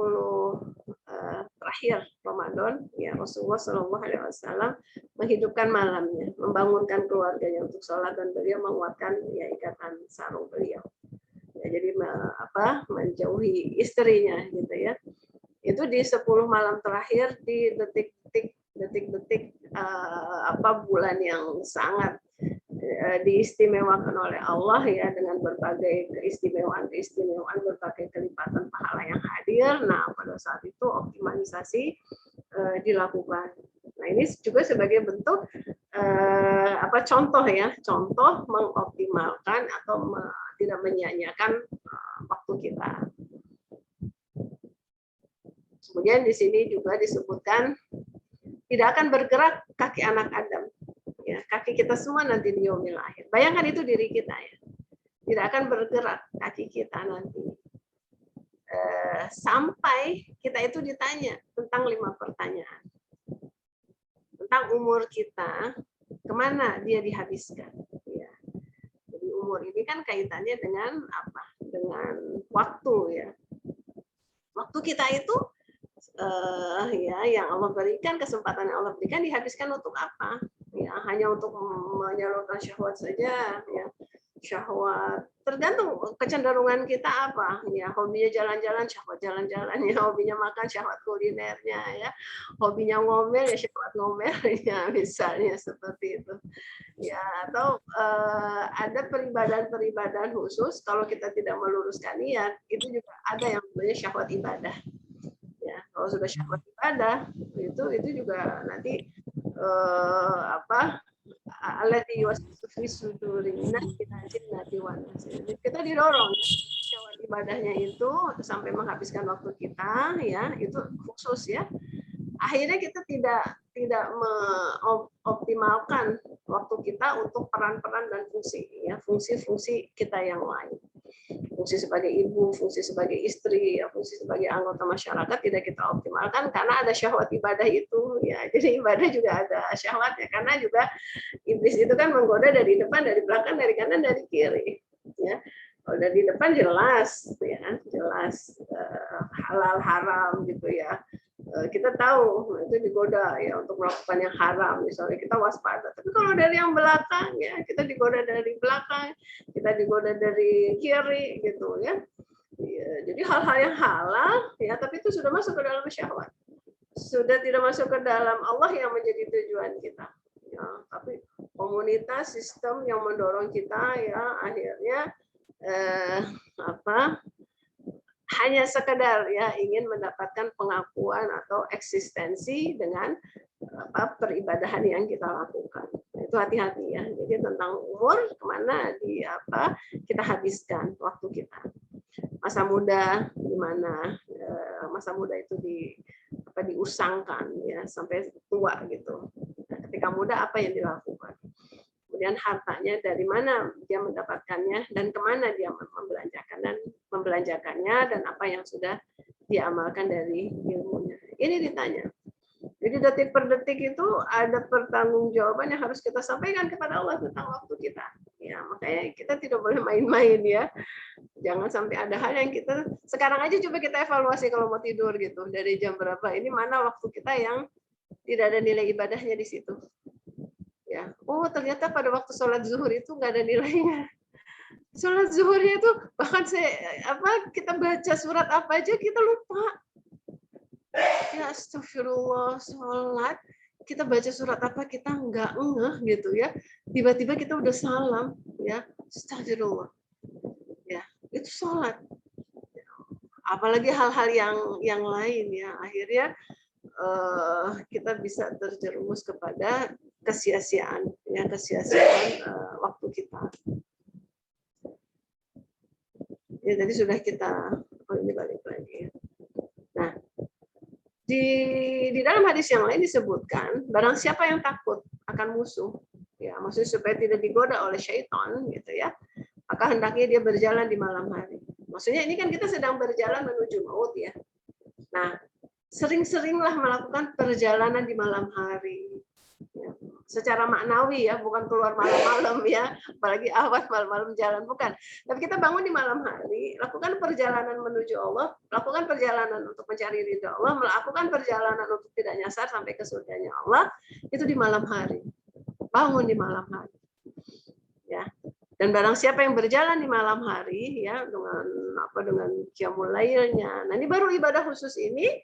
terakhir Ramadan, ya Rasulullah SAW menghidupkan malamnya, membangunkan keluarganya untuk sholat dan beliau menguatkan ya ikatan sarung beliau. Ya, jadi menjauhi istrinya gitu ya. Itu di 10 malam terakhir, di detik-detik bulan yang sangat diistimewakan oleh Allah ya, dengan berbagai keistimewaan, berbagai kelipatan pahala yang hadir. Nah, pada saat itu optimalisasi dilakukan. Nah, ini juga sebagai bentuk contoh mengoptimalkan atau tidak menyia-nyiakan waktu kita. Kemudian di sini juga disebutkan tidak akan bergerak kaki anak Adam. Ya, kaki kita semua nanti di yaumil akhir. Bayangkan itu diri kita ya. Tidak akan bergerak kaki kita nanti. Sampai kita itu ditanya tentang 5 pertanyaan. Tentang umur kita, kemana dia dihabiskan. Ya. Jadi umur ini kan kaitannya dengan apa? Dengan waktu ya. Waktu kita itu yang Allah berikan, kesempatan yang Allah berikan dihabiskan untuk apa? Ya, hanya untuk menyalurkan syahwat saja ya. Syahwat tergantung kecenderungan kita apa ya, hobinya jalan-jalan, syahwat jalan-jalan ya, hobinya makan, syahwat kulinernya ya, hobinya ngomel ya, syahwat ngomelnya, misalnya seperti itu ya. Atau ada peribadahan khusus, kalau kita tidak meluruskan niat, itu juga ada yang namanya syahwat ibadah ya. Kalau sudah syahwat ibadah itu juga nanti alladzi yuwaswisu fi sudurin nasi jinnati wan nas. Kita didorong syahwat ibadahnya itu sampai menghabiskan waktu kita ya, itu khusus ya. Akhirnya kita tidak mengoptimalkan waktu kita untuk peran-peran dan fungsi kita yang lain. Fungsi sebagai ibu, fungsi sebagai istri, fungsi sebagai anggota masyarakat tidak kita optimalkan karena ada syahwat ibadah itu ya. Jadi ibadah juga ada syahwatnya, karena juga iblis itu kan menggoda dari depan, dari belakang, dari kanan, dari kiri ya. Kalau dari depan jelas halal haram gitu ya. Kita tahu itu digoda ya untuk melakukan yang haram, misalnya kita waspada. Tapi kalau dari yang belakang ya, kita digoda dari belakang, kita digoda dari kiri gitu ya. Jadi hal-hal yang halal ya, tapi itu sudah masuk ke dalam syahwat, sudah tidak masuk ke dalam Allah yang menjadi tujuan kita ya. Tapi komunitas, sistem yang mendorong kita ya, akhirnya hanya sekedar ya ingin mendapatkan pengakuan atau eksistensi dengan peribadahan yang kita lakukan. Itu hati-hati ya. Jadi tentang umur, kemana kita habiskan waktu kita. Masa muda di mana masa muda itu diusangkan ya sampai tua gitu. Nah, ketika muda apa yang dilakukan? Kemudian hartanya dari mana dia mendapatkannya dan kemana dia membelanjakannya dan apa yang sudah diamalkan dari ilmunya. Ini ditanya. Jadi detik per detik itu ada pertanggungjawaban yang harus kita sampaikan kepada Allah tentang waktu kita. Ya, makanya kita tidak boleh main-main ya. Jangan sampai ada hal yang kita sekarang aja coba kita evaluasi kalau mau tidur gitu. Dari jam berapa ini mana waktu kita yang tidak ada nilai ibadahnya di situ. Ya, oh ternyata pada waktu sholat zuhur itu nggak ada nilainya. Sholat zuhurnya itu bahkan kita baca surat apa aja kita lupa. Ya astagfirullah, sholat kita baca surat apa kita nggak ngeh gitu ya. Tiba-tiba kita udah salam ya, astagfirullah. Ya, itu sholat. Apalagi hal-hal yang lain ya, akhirnya kita bisa terjerumus kepada kesia-siaan waktu kita. Ya, tadi sudah kita ini balik lagi. Nah, di dalam hadis yang lain disebutkan barang siapa yang takut akan musuh, ya maksudnya supaya tidak digoda oleh syaitan gitu ya, maka hendaknya dia berjalan di malam hari. Maksudnya ini kan kita sedang berjalan menuju maut ya. Nah, sering-seringlah melakukan perjalanan di malam hari. Ya, secara maknawi ya, bukan keluar malam-malam ya, apalagi awal malam-malam jalan, bukan. Tapi kita bangun di malam hari, lakukan perjalanan menuju Allah, lakukan perjalanan untuk mencari ridha Allah, melakukan perjalanan untuk tidak nyasar sampai ke surganya Allah, itu di malam hari. Bangun di malam hari. Ya. Dan barang siapa yang berjalan di malam hari ya dengan qiyamul lailnya. Nah, ini baru ibadah khusus ini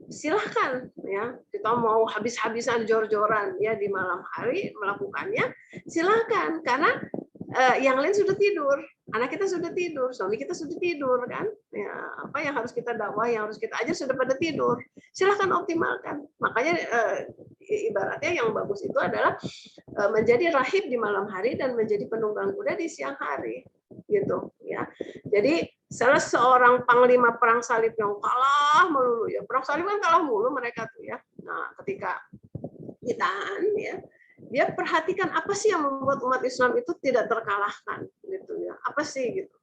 silahkan ya, kita mau habis-habisan jor-joran ya di malam hari melakukannya, silahkan karena yang lain sudah tidur, anak kita sudah tidur, suami kita sudah tidur kan ya, apa yang harus kita dakwah, yang harus kita ajar sudah pada tidur, silahkan optimalkan. Makanya ibaratnya yang bagus itu adalah menjadi rahib di malam hari dan menjadi penunggang kuda di siang hari gitu ya. Jadi salah seorang panglima perang salib yang kalah melulu ya, perang salib kan kalah mulu mereka tuh ya. Nah, ketika ditahan ya, dia perhatikan apa sih yang membuat umat Islam itu tidak terkalahkan gitu ya, apa sih gitu.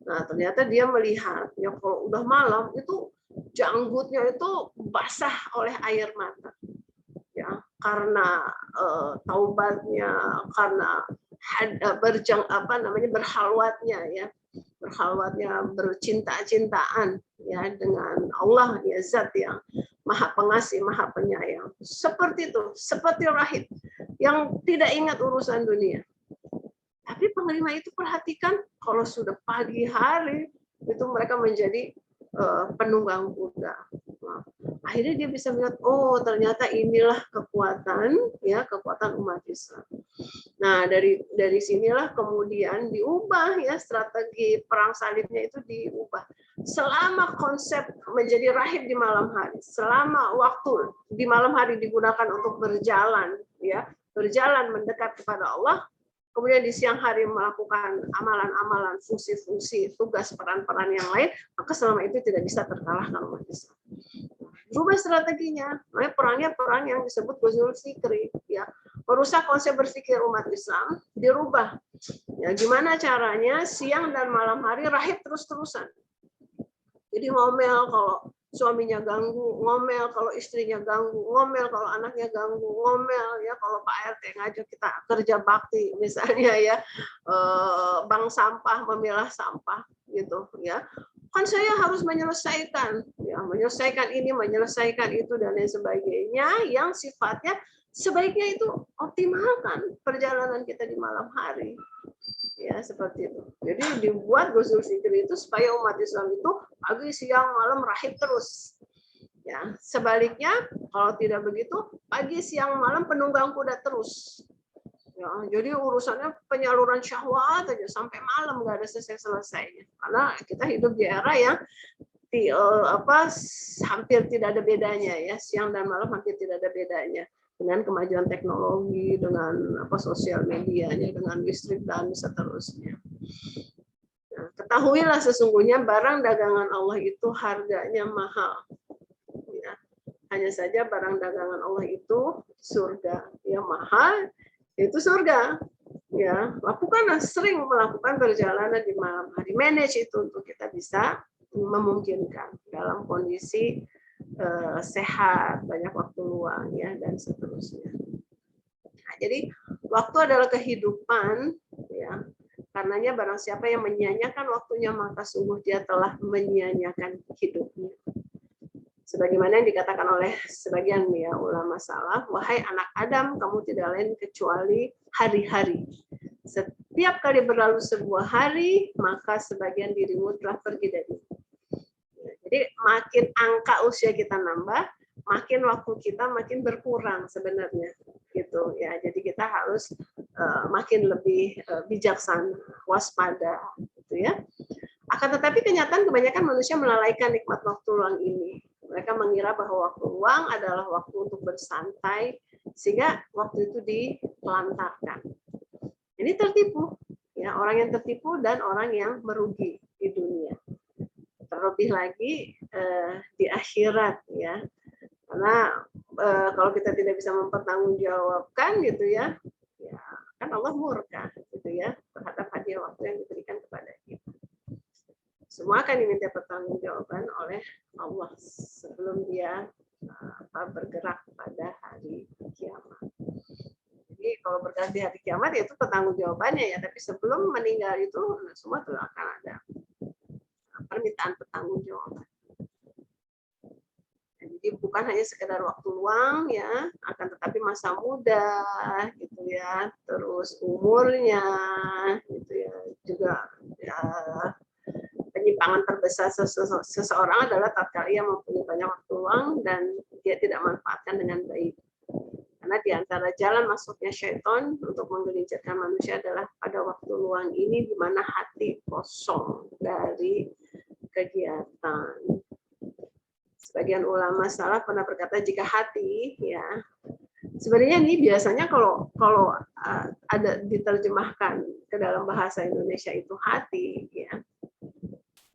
Nah, ternyata dia melihat ya kalau udah malam itu janggutnya itu basah oleh air mata ya, karena taubatnya, karena berhalwatnya ya, bercinta-cintaan ya dengan Allah ya, zat yang maha pengasih, maha penyayang. Seperti itu, seperti rahib yang tidak ingat urusan dunia. Tapi panglima itu perhatikan kalau sudah pagi hari itu mereka menjadi penunggang kuda. Nah, akhirnya dia bisa melihat, oh ternyata inilah kekuatan ya, kekuatan umat Islam. Nah, dari sinilah kemudian diubah ya, strategi perang salibnya itu diubah. Selama konsep menjadi rahib di malam hari, selama waktu di malam hari digunakan untuk berjalan ya, berjalan mendekat kepada Allah, kemudian di siang hari melakukan amalan-amalan, fungsi-fungsi, tugas, peran-peran yang lain, maka selama itu tidak bisa terkalahkan umat Islam. Berubah strateginya, makanya perangnya perang yang disebut Ghazwul Fikri, ya, merusak konsep berpikir umat Islam, dirubah. Ya, gimana caranya siang dan malam hari rahib terus-terusan. Jadi ngomel kalau suaminya ganggu, ngomel kalau istrinya ganggu, ngomel kalau anaknya ganggu, ngomel ya kalau Pak RT ngajak kita kerja bakti misalnya ya, bank sampah, memilah sampah gitu ya. Kan saya harus menyelesaikan ya, menyelesaikan ini, menyelesaikan itu dan lain sebagainya yang sifatnya sebaiknya itu optimalkan perjalanan kita di malam hari. Ya, seperti itu. Jadi dibuat Ghazwul Fikri itu supaya umat Islam itu pagi, siang, malam rahib terus. Ya, sebaliknya kalau tidak begitu, pagi, siang, malam penunggang kuda terus. Ya, jadi urusannya penyaluran syahwat aja sampai malam nggak ada selesai-selesainya. Karena kita hidup di era yang hampir tidak ada bedanya ya, siang dan malam hampir tidak ada bedanya dengan kemajuan teknologi, dengan sosial medianya, dengan listrik dan seterusnya. Nah, ketahuilah sesungguhnya barang dagangan Allah itu harganya mahal. Ya. Hanya saja barang dagangan Allah itu surga, ya mahal itu surga. Ya, lakukanlah, sering melakukan perjalanan di malam hari, manage itu untuk kita bisa memungkinkan dalam kondisi sehat, banyak waktu luang ya dan seterusnya. Nah, jadi waktu adalah kehidupan ya. Karenanya barang siapa yang menyia-nyiakan waktunya maka sungguh dia telah menyia-nyiakan hidupnya. Sebagaimana yang dikatakan oleh sebagian ya ulama salaf, wahai anak Adam, kamu tidak lain kecuali hari-hari. Setiap kali berlalu sebuah hari, maka sebagian dirimu telah pergi dari. Jadi makin angka usia kita nambah, makin waktu kita makin berkurang sebenarnya, gitu ya. Jadi kita harus makin lebih bijaksana, waspada, gitu ya. Akan tetapi kenyataan kebanyakan manusia melalaikan nikmat waktu luang ini. Mereka mengira bahwa waktu luang adalah waktu untuk bersantai, sehingga waktu itu ditelantarkan. Ini tertipu, ya, orang yang tertipu dan orang yang merugi di dunia. Terlebih lagi di akhirat, ya, karena kalau kita tidak bisa mempertanggungjawabkan, gitu ya, ya kan Allah murka, gitu ya, terhadap hadiah waktu yang diberikan kepada kita. Semua akan diminta pertanggungjawaban oleh Allah sebelum dia bergerak pada hari kiamat. Jadi kalau bergerak di hari kiamat itu pertanggungjawabannya ya, tapi sebelum meninggal itu semua itu akan ada permintaan pertanggungjawaban. Jadi bukan hanya sekedar waktu luang ya, akan tetapi masa muda gitu ya, terus umurnya gitu ya, juga ya, penyimpangan terbesar seseorang adalah tatkala ia mempunyai banyak waktu luang dan dia tidak manfaatkan dengan baik. Karena di antara jalan masuknya syaitan untuk menggelincirkan manusia adalah pada waktu luang ini di mana hati kosong dari kegiatan. Sebagian ulama salaf pernah berkata jika hati ya, sebenarnya ini biasanya kalau ada diterjemahkan ke dalam bahasa Indonesia itu hati ya.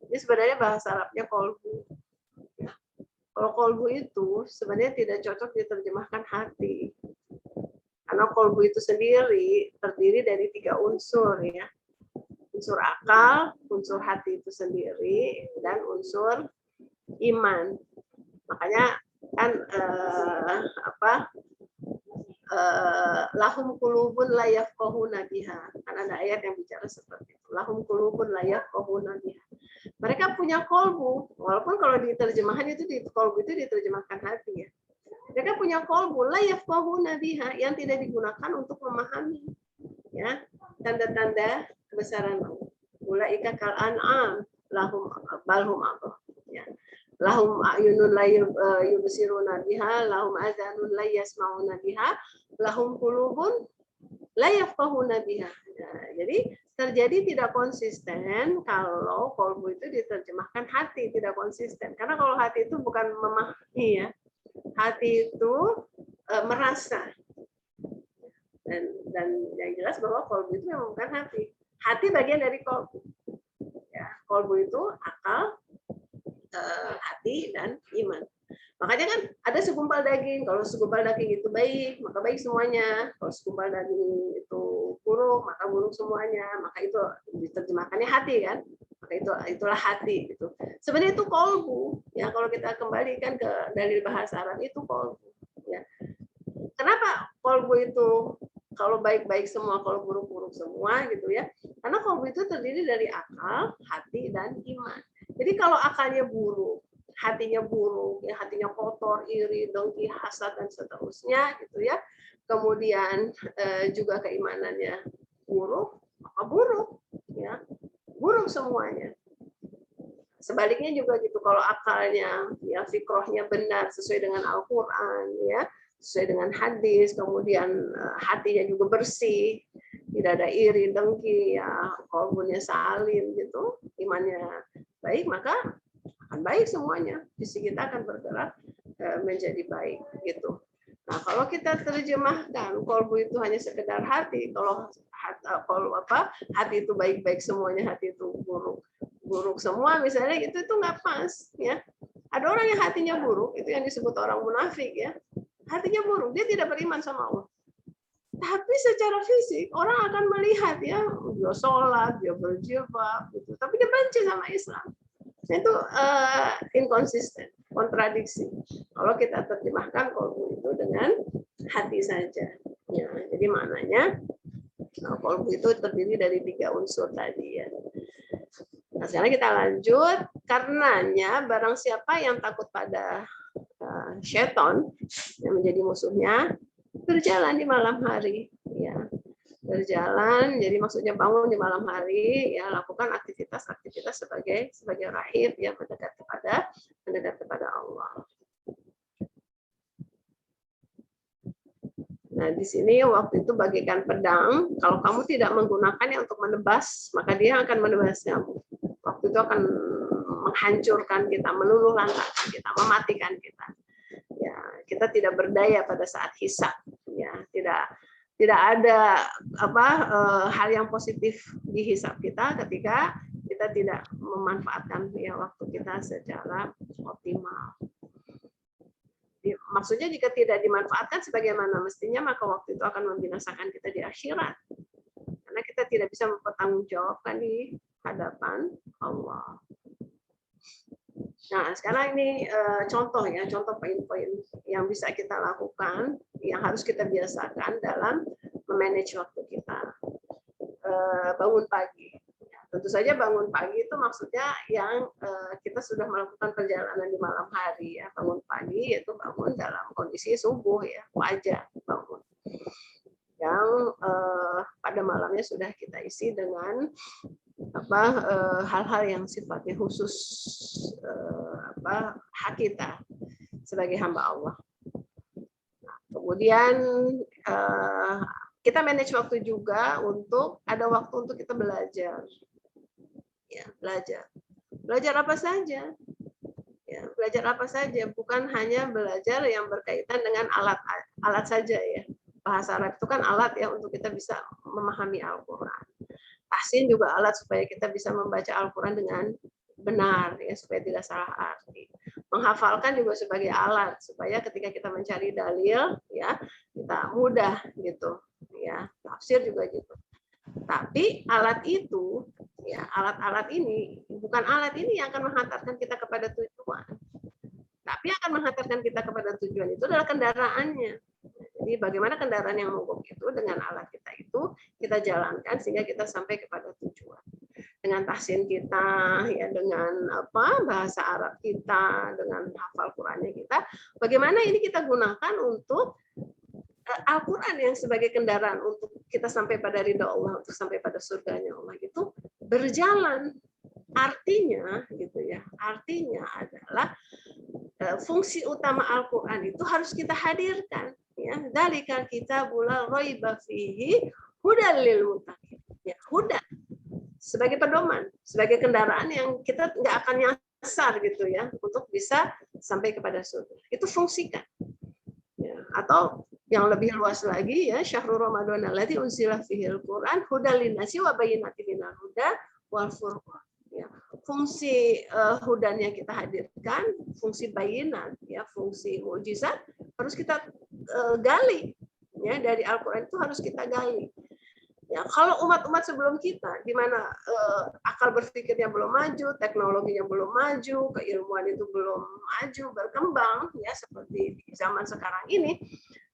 Ini sebenarnya bahasa Arabnya kolbu. Kalau kolbu itu sebenarnya tidak cocok diterjemahkan hati. Karena kolbu itu sendiri terdiri dari 3 unsur ya. Unsur akal, unsur hati itu sendiri, dan unsur iman. Makanya kan lahum qulubun la yafqahuna biha. Kan ada ayat yang bicara seperti itu. Lahum qulubun la yafqahuna biha. Mereka punya kolbu, walaupun kalau diterjemahan itu di kolbu itu diterjemahkan hati ya. Mereka punya kolbu la yafqahuna biha yang tidak digunakan untuk memahami ya tanda-tanda kebesaran Allah. Ulaika kal an'am lahum balhum apa ya. Lahum a'yunun la yubsiruna biha, lahum adhanun la yasma'una biha, lahum qulubun la yafqahuna biha. Nah, jadi terjadi tidak konsisten kalau kolbu itu diterjemahkan hati, tidak konsisten. Karena kalau hati itu bukan memahami ya. Hati itu merasa. Dan yang jelas bahwa kolbu itu memang bukan hati. Hati bagian dari kolbu. Ya, kolbu itu akal, hati dan iman. Makanya kan ada segumpal daging. Kalau segumpal daging itu baik, maka baik semuanya. Kalau segumpal daging itu buruk, maka buruk semuanya. Maka itu diterjemahkannya hati kan. Maka itulah hati gitu. Sebenarnya itu kolbu. Ya kalau kita kembalikan ke dalil bahasa Arab itu kolbu. Ya. Kenapa kolbu itu kalau baik-baik semua, kalau buruk-buruk semua gitu ya? Karena kolbu itu terdiri dari akal, hati dan iman. Jadi kalau akalnya buruk, hatinya buruk, ya hatinya kotor, iri, dengki, hasad dan seterusnya gitu ya. Kemudian juga keimanannya buruk, maka buruk ya. Buruk semuanya. Sebaliknya juga gitu, kalau akalnya ya fikrohnya benar sesuai dengan Al-Qur'an ya, sesuai dengan hadis, kemudian hatinya juga bersih, tidak ada iri, dengki ya, kolbunya salim gitu, imannya baik, maka akan baik semuanya, visi kita akan bergerak menjadi baik gitu. Nah, kalau kita terjemahkan kolbu itu hanya sekedar hati, kalau hati itu baik-baik semuanya, hati itu buruk semua misalnya, itu nggak pas ya. Ada orang yang hatinya buruk, itu yang disebut orang munafik ya. Hatinya buruk, dia tidak beriman sama Allah. Tapi secara fisik orang akan melihat ya, dia sholat, dia berjilbab gitu, tapi dia benci sama Islam. Itu inkonsisten, kontradiksi. Kalau kita terjemahkan kolbu itu dengan hati saja. Ya, jadi maknanya kolbu itu terdiri dari 3 unsur tadi ya. Nah, sekarang kita lanjut. Karenanya barang siapa yang takut pada syaitan yang menjadi musuhnya, berjalan di malam hari. Ya, berjalan, jadi maksudnya bangun di malam hari, ya lakukan aktivitas-aktivitas sebagai rahib, ya mendekat kepada Allah. Nah, di sini waktu itu bagaikan pedang, kalau kamu tidak menggunakannya untuk menebas, maka dia akan menebas kamu. Waktu itu akan menghancurkan kita, meluluh lantakkan kita, mematikan kita. Ya, kita tidak berdaya pada saat hisab, ya, tidak ada hal yang positif di hisab kita ketika kita tidak memanfaatkan ya waktu kita secara optimal. Maksudnya jika tidak dimanfaatkan sebagaimana mestinya, maka waktu itu akan membinasakan kita di akhirat. Karena kita tidak bisa mempertanggungjawabkan di hadapan Allah. Nah, sekarang ini contoh poin-poin yang bisa kita lakukan, yang harus kita biasakan dalam memanage waktu kita. Bangun pagi. Tentu saja bangun pagi itu maksudnya yang kita sudah melakukan perjalanan di malam hari ya. Bangun pagi yaitu bangun dalam kondisi subuh ya, wajar bangun. Yang pada malamnya sudah kita isi dengan hal-hal yang sifatnya khusus hak kita sebagai hamba Allah. Nah, kemudian kita manage waktu juga untuk ada waktu untuk kita belajar. Ya, belajar apa saja. Ya, belajar apa saja, bukan hanya belajar yang berkaitan dengan alat saja ya. Bahasa Arab itu kan alat ya untuk kita bisa memahami Al-Qur'an. Tahsin juga alat supaya kita bisa membaca Al-Qur'an dengan benar ya, supaya tidak salah arti. Menghafalkan juga sebagai alat supaya ketika kita mencari dalil ya, kita mudah gitu ya. Tafsir juga gitu. Tapi alat itu ya, alat-alat ini bukan alat ini yang akan menghantarkan kita kepada tujuan. Tapi akan menghantarkan kita kepada tujuan itu adalah kendaraannya. Jadi bagaimana kendaraan yang mogok itu dengan alat kita itu kita jalankan sehingga kita sampai kepada tujuan. Dengan tahsin kita, ya dengan bahasa Arab kita, dengan hafal Qur'annya kita, bagaimana ini kita gunakan untuk Al-Quran yang sebagai kendaraan untuk kita sampai pada ridha Allah, untuk sampai pada surganya Allah itu berjalan. Artinya gitu ya, artinya adalah fungsi utama Al-Quran itu harus kita hadirkan. Ya, dalikal kitabul la raiba fihi hudal lil muttaqin. Ya, huda sebagai pedoman, sebagai kendaraan yang kita nggak akan nyasar gitu ya, untuk bisa sampai kepada surga. Itu fungsikan. Ya, atau yang lebih luas lagi ya, syahrul Ramadan alladzi unzila fihil Qur'an hudal linnasi wa bayyinatin minal huda wal furqan. Ya, fungsi hudannya kita hadirkan, fungsi bayinat ya, fungsi mukjizat harus kita gali ya, dari Al-Qur'an itu harus kita gali. Ya, kalau umat-umat sebelum kita di mana akal berpikirnya belum maju, teknologinya belum maju, keilmuan itu belum maju, berkembang ya seperti di zaman sekarang ini,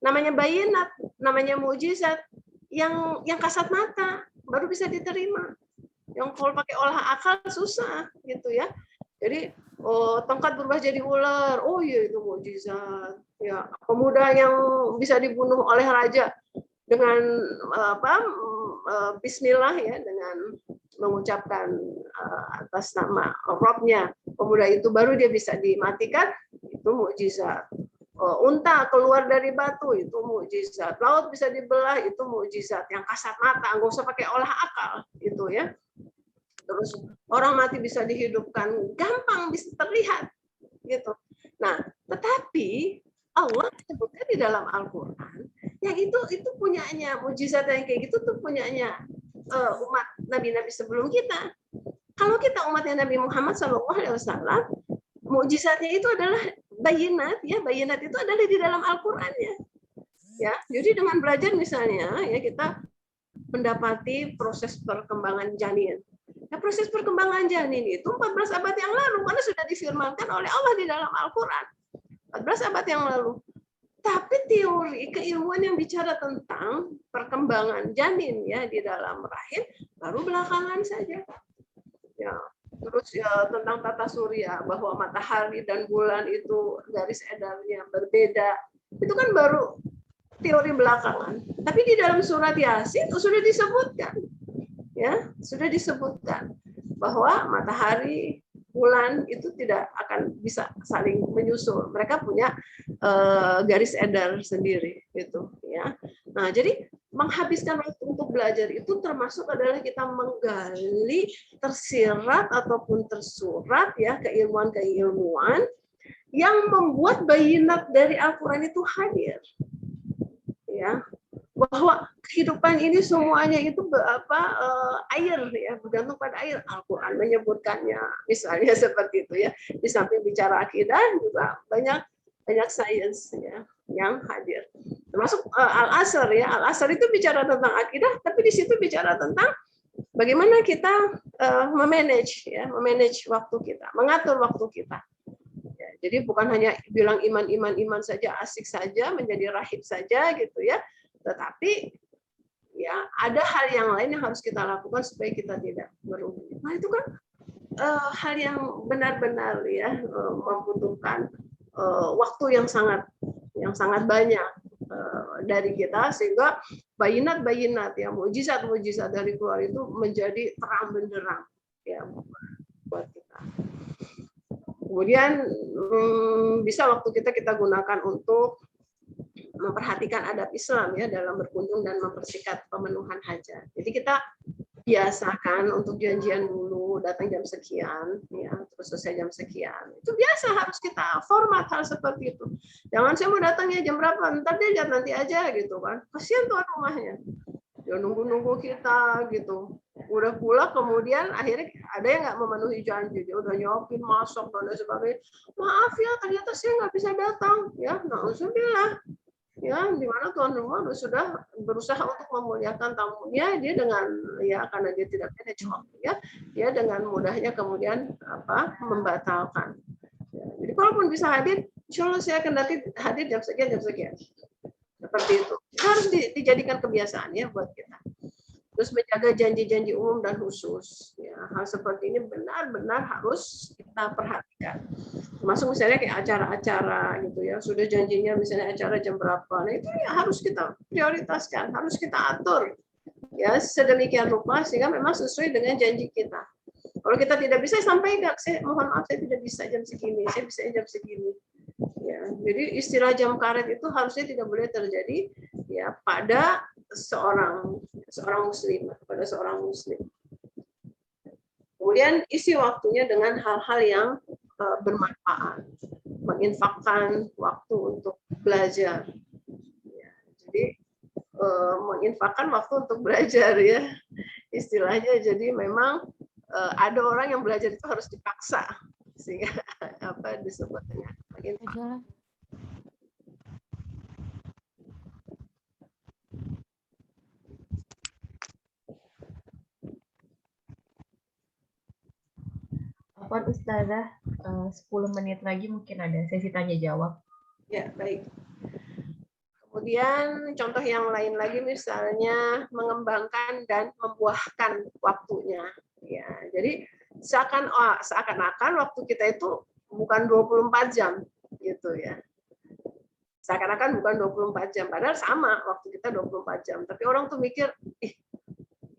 namanya bayinat, namanya mukjizat yang kasat mata baru bisa diterima. Yang kalau pakai olah akal susah gitu ya. Jadi tongkat berubah jadi ular, oh iya itu mukjizat. Ya, pemuda yang bisa dibunuh oleh raja dengan Bismillah ya, dengan mengucapkan atas nama Robnya pemuda itu baru dia bisa dimatikan, itu mukjizat. Unta keluar dari batu itu mukjizat. Laut bisa dibelah itu mukjizat yang kasat mata, nggak usah pakai olah akal itu ya. Terus orang mati bisa dihidupkan, gampang bisa terlihat gitu. Nah, tetapi Allah sebutkan di dalam Al-Qur'an yang itu punyanya, mujizat yang kayak gitu tuh punyanya umat nabi-nabi sebelum kita. Kalau kita umatnya Nabi Muhammad SAW, mujizatnya itu adalah bayinat, ya, bayinat itu adalah di dalam Al-Qur'annya. Ya, jadi dengan belajar misalnya ya kita mendapati proses perkembangan janin. Nah, proses perkembangan janin itu 14 abad yang lalu karena sudah difirmankan oleh Allah di dalam Al-Qur'an. 14 abad yang lalu. Tapi teori keilmuan yang bicara tentang perkembangan janin ya di dalam rahim baru belakangan saja. Ya, terus ya tentang tata surya bahwa matahari dan bulan itu garis edarnya berbeda. Itu kan baru teori belakangan. Tapi di dalam surat Yasin sudah disebutkan. Ya, sudah disebutkan bahwa matahari, bulan itu tidak akan bisa saling menyusul. Mereka punya garis edar sendiri gitu ya. Nah, jadi menghabiskan waktu untuk belajar itu termasuk adalah kita menggali tersirat ataupun tersurat ya keilmuan-keilmuan yang membuat bayinat dari Al-Qur'an itu hadir. Ya, bahwa kehidupan ini semuanya itu air ya, bergantung pada air. Al-Qur'an menyebutkannya misalnya seperti itu ya. Di samping bicara akidah juga banyak sains ya yang hadir. Termasuk Al-Asr ya. Al-Asr itu bicara tentang akidah, tapi di situ bicara tentang bagaimana kita memanage waktu kita, mengatur waktu kita. Ya, jadi bukan hanya bilang iman saja, asik saja, menjadi rahib saja gitu ya. Tetapi ya ada hal yang lain yang harus kita lakukan supaya kita tidak merugi. Nah itu kan hal yang benar-benar ya membutuhkan waktu yang sangat banyak dari kita sehingga bayinat ya mujizat dari keluar itu menjadi terang benderang ya buat kita. Kemudian bisa waktu kita gunakan untuk memperhatikan adab Islam ya dalam berkunjung dan mempersikat pemenuhan hajat. Jadi kita biasakan untuk janjian dulu, datang jam sekian, ya terus selesai jam sekian. Itu biasa harus kita format hal seperti itu. Jangan saya mau datangnya jam berapa, ntar dia nanti aja gitu kan. Kasihan tuan rumahnya. Dia nunggu kita gitu. Udah pulang kemudian akhirnya ada yang nggak memenuhi janji, dia udah nyopin, masak dan sebagainya. Maaf ya, ternyata saya nggak bisa datang. Ya, na'udzubillah. Ya, di mana tuan rumah sudah berusaha untuk memuliakan tamunya, dia dengan ya karena dia tidak manage waktu ya, dia dengan mudahnya kemudian membatalkan. Ya, jadi kalaupun bisa hadir, insya Allah saya akan hadir jam sekian. Seperti itu. Harus dijadikan kebiasaan ya buat kita. Terus menjaga janji-janji umum dan khusus. Ya, hal seperti ini benar-benar harus kita perhatikan. Termasuk misalnya kayak acara-acara gitu ya, sudah janjinya misalnya acara jam berapa, nah itu ya harus kita prioritaskan, harus kita atur ya sedemikian rupa sehingga memang sesuai dengan janji kita. Kalau kita tidak bisa sampaikan, saya mohon maaf saya tidak bisa jam segini, saya bisa jam segini. Ya, jadi istilah jam karet itu harusnya tidak boleh terjadi ya pada seorang muslim, pada seorang muslim. Kemudian isi waktunya dengan hal-hal yang bermanfaat, menginfakkan waktu untuk belajar. Ya, jadi menginfakkan waktu untuk belajar ya istilahnya. Jadi memang ada orang yang belajar itu harus dipaksa sehingga disebut dengan menginfakkan. Afwan Ustazah, 10 menit lagi mungkin ada sesi tanya jawab. Ya, baik. Kemudian contoh yang lain lagi misalnya mengembangkan dan membuahkan waktunya. Ya, jadi seakan-akan waktu kita itu bukan 24 jam gitu ya. Seakan-akan bukan 24 jam, padahal sama waktu kita 24 jam. Tapi orang tuh mikir,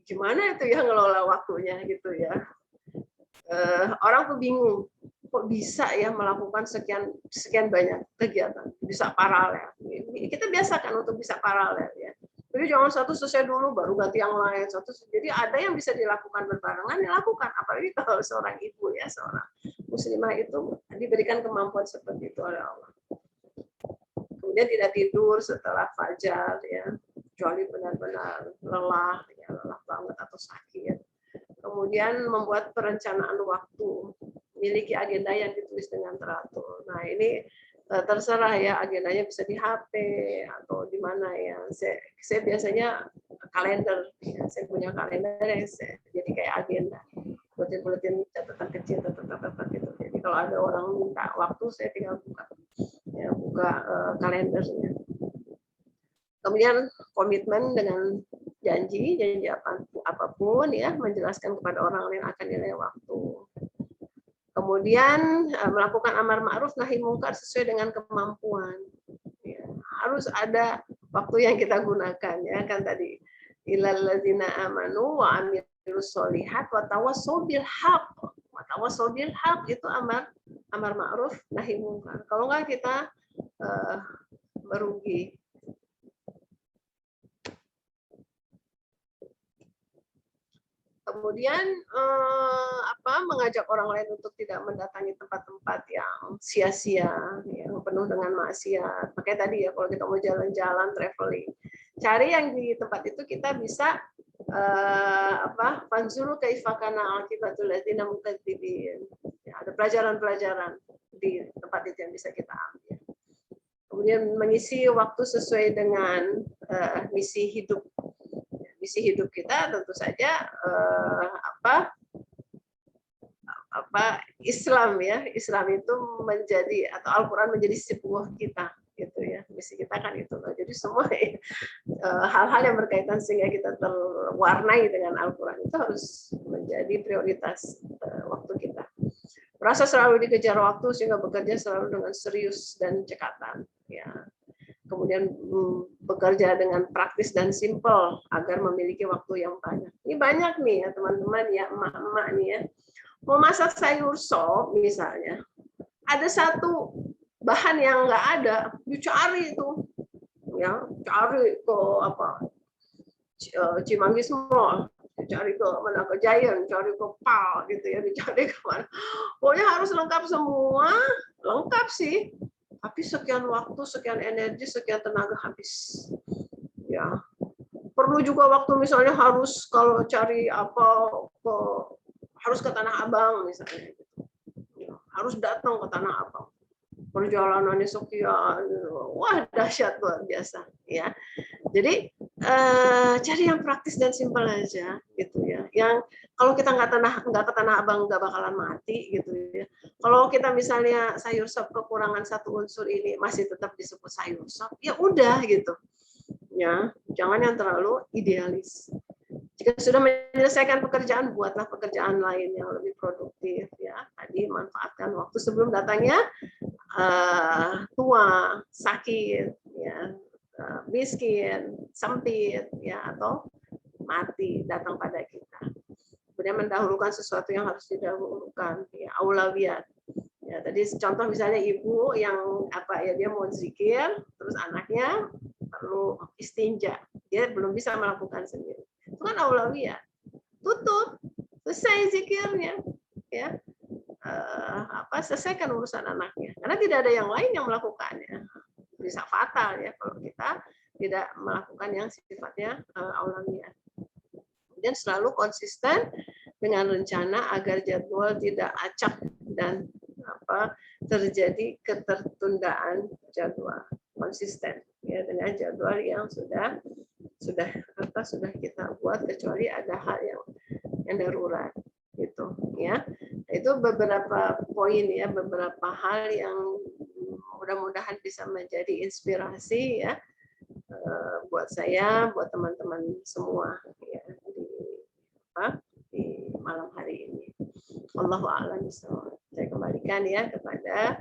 gimana itu ya ngelola waktunya gitu ya. Orang tuh bingung, kok bisa ya melakukan sekian banyak kegiatan, bisa paralel. Kita biasakan untuk bisa paralel ya. Jadi jangan satu selesai dulu baru ganti yang lain. Jadi ada yang bisa dilakukan berbarengan, dilakukan. Apalagi kalau seorang ibu ya, seorang muslimah itu diberikan kemampuan seperti itu oleh Allah. Kemudian tidak tidur setelah fajar ya, kecuali benar-benar lelah, ya, lelah banget atau sakit. Kemudian membuat perencanaan waktu, miliki agenda yang ditulis dengan teratur. Nah ini terserah ya, agendanya bisa di HP atau di mana ya. Saya biasanya kalender, ya. Saya punya kalender yang jadi kayak agenda, buletin-buletin catatan kecil, catatan gitu. Jadi kalau ada orang minta waktu, saya tinggal buka kalendernya. Kemudian komitmen dengan janji apapun ya, menjelaskan kepada orang lain akan nilai waktu. Kemudian melakukan amar ma'ruf nahi mungkar sesuai dengan kemampuan. Ya, harus ada waktu yang kita gunakan ya kan tadi. Illal ladzina amanu wa amilus solihat wa tawassaw bil haqq. Wa tawassaw bil haqq itu amar ma'ruf nahi mungkar. Kalau enggak kita merugi. Kemudian mengajak orang lain untuk tidak mendatangi tempat-tempat yang sia-sia, yang penuh dengan maksiat. Makanya tadi ya kalau kita mau jalan-jalan, traveling, cari yang di tempat itu kita bisa fanzuru kaifa kana aqibatul ladzina mukadzibin. Ya, ada pelajaran-pelajaran di tempat itu yang bisa kita ambil. Kemudian mengisi waktu sesuai dengan misi hidup. Misi hidup kita tentu saja Islam ya. Islam itu menjadi atau Al-Qur'an menjadi sebuah kita gitu ya. Misi kita kan itu. Jadi semua hal-hal yang berkaitan sehingga kita terwarnai dengan Al-Qur'an itu harus menjadi prioritas waktu kita. Merasa selalu dikejar waktu sehingga bekerja selalu dengan serius dan cekatan ya. Kemudian bekerja dengan praktis dan simpel agar memiliki waktu yang banyak. Ini banyak nih ya teman-teman ya, emak-emak nih ya. Mau masak sayur sop misalnya, ada satu bahan yang nggak ada, dicari itu, ya cari ke Cimanggis Mall, dicari ke mana ke Giant, cari ke PAL gitu ya, dicari ke mana. Pokoknya harus lengkap semua, lengkap sih. Tapi sekian waktu, sekian energi, sekian tenaga habis. Ya, perlu juga waktu misalnya harus kalau cari harus ke Tanah Abang misalnya, ya, harus datang ke Tanah Abang. Perjalanannya sekian, wah dahsyat luar biasa. Ya, jadi cari yang praktis dan simpel aja, gitu ya. Yang kalau kita nggak ke Tanah Abang nggak bakalan mati, gitu ya. Kalau kita misalnya sayur sop kekurangan satu unsur ini masih tetap disebut sayur sop, ya udah gitu. Ya, jangan yang terlalu idealis. Jika sudah menyelesaikan pekerjaan, buatlah pekerjaan lain yang lebih produktif. Ya, tadi manfaatkan waktu sebelum datangnya tua, sakit, ya, miskin, sempit, ya atau mati datang pada kita. Kemudian mendahulukan sesuatu yang harus didahulukan, ya, aulawiyat. Ya, tadi contoh misalnya ibu yang dia mau zikir, terus anaknya perlu istinja, dia belum bisa melakukan sendiri. Itu kan aulawiyat. Tutup, selesai zikirnya, ya. Selesaikan urusan anaknya. Karena tidak ada yang lain yang melakukannya. Bisa fatal ya kalau kita tidak melakukan yang sifatnya aulawiyat. Dan selalu konsisten dengan rencana agar jadwal tidak acak dan terjadi ketertundaan jadwal. Konsisten ya dengan jadwal yang sudah kita buat, kecuali ada hal yang darurat gitu ya. Itu beberapa poin ya, beberapa hal yang mudah-mudahan bisa menjadi inspirasi ya buat saya, buat teman-teman semua ya di malam hari ini. Allahu a'lam bishawab. Saya kembalikan ya kepada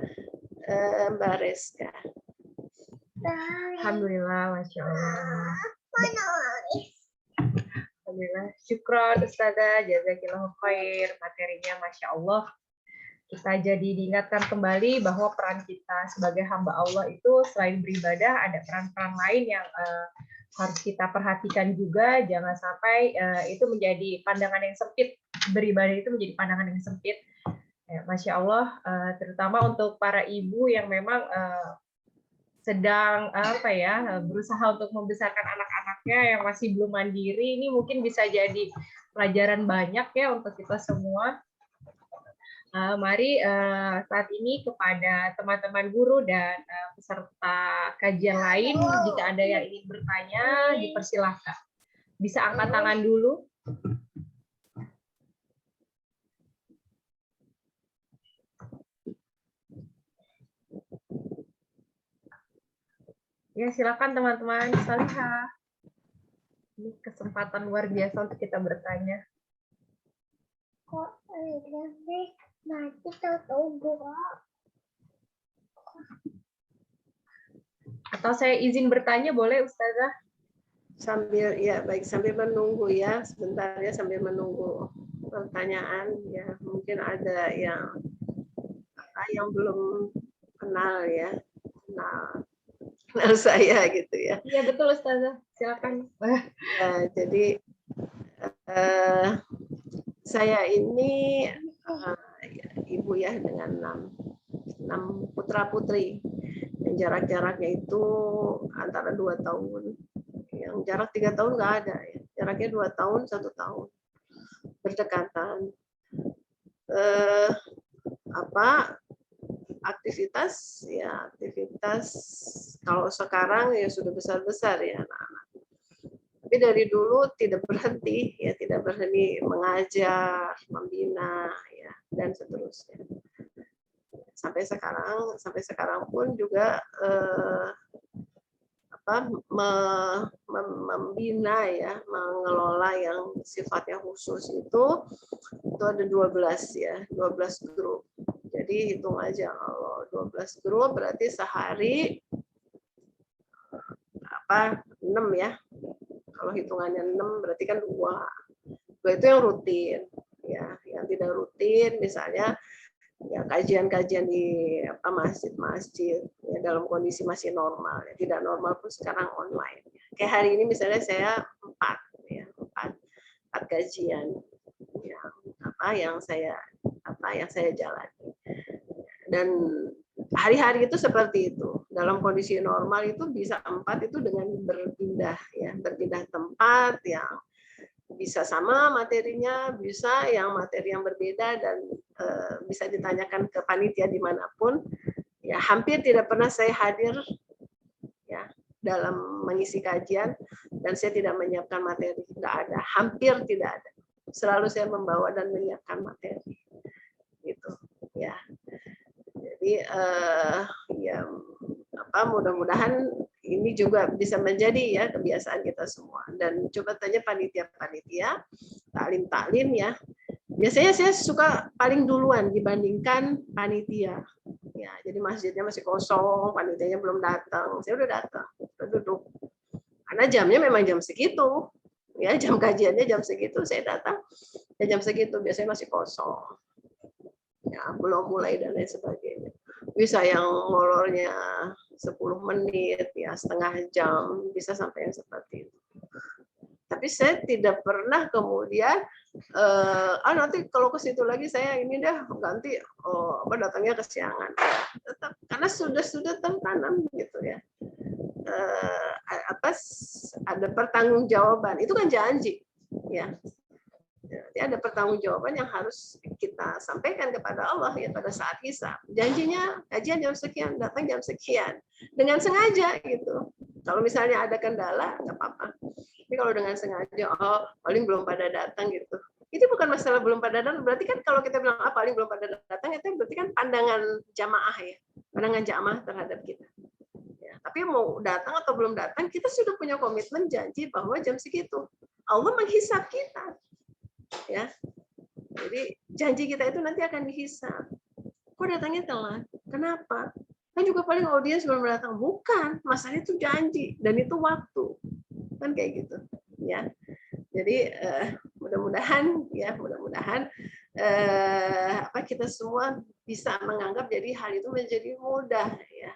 Mbak Reska. Alhamdulillah, Masya Allah. Alhamdulillah, syukron Ustazah, jazakillahu khair, materinya Masya Allah. Kita jadi diingatkan kembali bahwa peran kita sebagai hamba Allah itu selain beribadah, ada peran-peran lain yang harus kita perhatikan juga, jangan sampai itu menjadi pandangan yang sempit, beribadah itu menjadi pandangan yang sempit. Ya, Masya Allah, terutama untuk para ibu yang memang sedang berusaha untuk membesarkan anak-anaknya yang masih belum mandiri, ini mungkin bisa jadi pelajaran banyak ya untuk kita semua. Mari saat ini kepada teman-teman guru dan peserta kajian lain, jika ada yang ingin bertanya, dipersilahkan. Bisa angkat tangan dulu. Ya, silakan teman-teman. Salihah. Ini kesempatan luar biasa untuk kita bertanya. Kok lebih nanti tahu gua? Atau saya izin bertanya boleh, Ustazah? Sambil ya baik, sambil menunggu ya sebentar ya, sambil menunggu pertanyaan ya, mungkin ada yang belum kenal ya, kenal saya gitu ya. Iya betul Ustazah, silakan. Ya, jadi saya ini ibu ya dengan 6 putra putri, yang jaraknya itu antara 2 tahun, yang jarak 3 tahun nggak ada ya, jaraknya 2 tahun 1 tahun berdekatan. Aktivitas kalau sekarang ya sudah besar ya anak-anak. Tapi dari dulu tidak berhenti mengajar, membina ya, dan seterusnya. Sampai sekarang pun juga membina ya, mengelola yang sifatnya khusus itu ada 12 ya, 12 grup. Jadi hitung aja, kalau 12 grup berarti sehari 6 ya. Kalau hitungannya 6 berarti kan 2 itu yang rutin ya. Yang tidak rutin misalnya ya kajian-kajian di masjid-masjid ya, dalam kondisi masih normal ya. Tidak normal pun sekarang online. Kayak hari ini misalnya saya 4 kajian yang saya jalani. Dan hari-hari itu seperti itu. Dalam kondisi normal itu bisa 4 itu dengan berpindah tempat yang bisa sama materinya, bisa yang materi yang berbeda, dan bisa ditanyakan ke panitia dimanapun. Ya, hampir tidak pernah saya hadir ya dalam mengisi kajian dan saya tidak menyiapkan materi, tidak ada, hampir tidak ada. Selalu saya membawa dan menyiapkan materi, gitu ya. Jadi mudah-mudahan ini juga bisa menjadi ya kebiasaan kita semua. Dan coba tanya panitia-panitia, taklim ya. Biasanya saya suka paling duluan dibandingkan panitia. Ya, jadi masjidnya masih kosong, panitianya belum datang. Saya udah datang, udah duduk. Karena jamnya memang jam segitu. Ya, jam kajiannya jam segitu, saya datang. Ya, jam segitu biasanya masih kosong. Ya, belum mulai dan lain sebagainya. Bisa yang ngolornya 10 menit, ya setengah jam, bisa sampai yang seperti itu. Tapi saya tidak pernah kemudian, nanti kalau ke situ lagi saya ini dah ganti, datangnya kesiangan. Tetap, karena sudah tertanam gitu ya. Ada pertanggungjawaban, itu kan janji, ya. Jadi ada pertanggungjawaban yang harus kita sampaikan kepada Allah ya pada saat hisab. Janjinya kajian jam sekian, datang jam sekian, dengan sengaja gitu. Kalau misalnya ada kendala nggak apa-apa. Tapi kalau dengan sengaja, paling belum pada datang gitu. Itu bukan masalah belum pada datang. Berarti kan kalau kita bilang paling belum pada datang, itu berarti kan pandangan jamaah ya, pandangan jamaah terhadap kita. Ya, tapi mau datang atau belum datang, kita sudah punya komitmen janji bahwa jam segitu. Allah menghisab kita. Ya, jadi janji kita itu nanti akan dihisab. Kok datangnya telat? Kenapa? Kan juga paling audiens belum datang. Bukan, masalahnya itu janji dan itu waktu, kan kayak gitu. Ya, jadi mudah-mudahan kita semua bisa menganggap jadi hal itu menjadi mudah ya.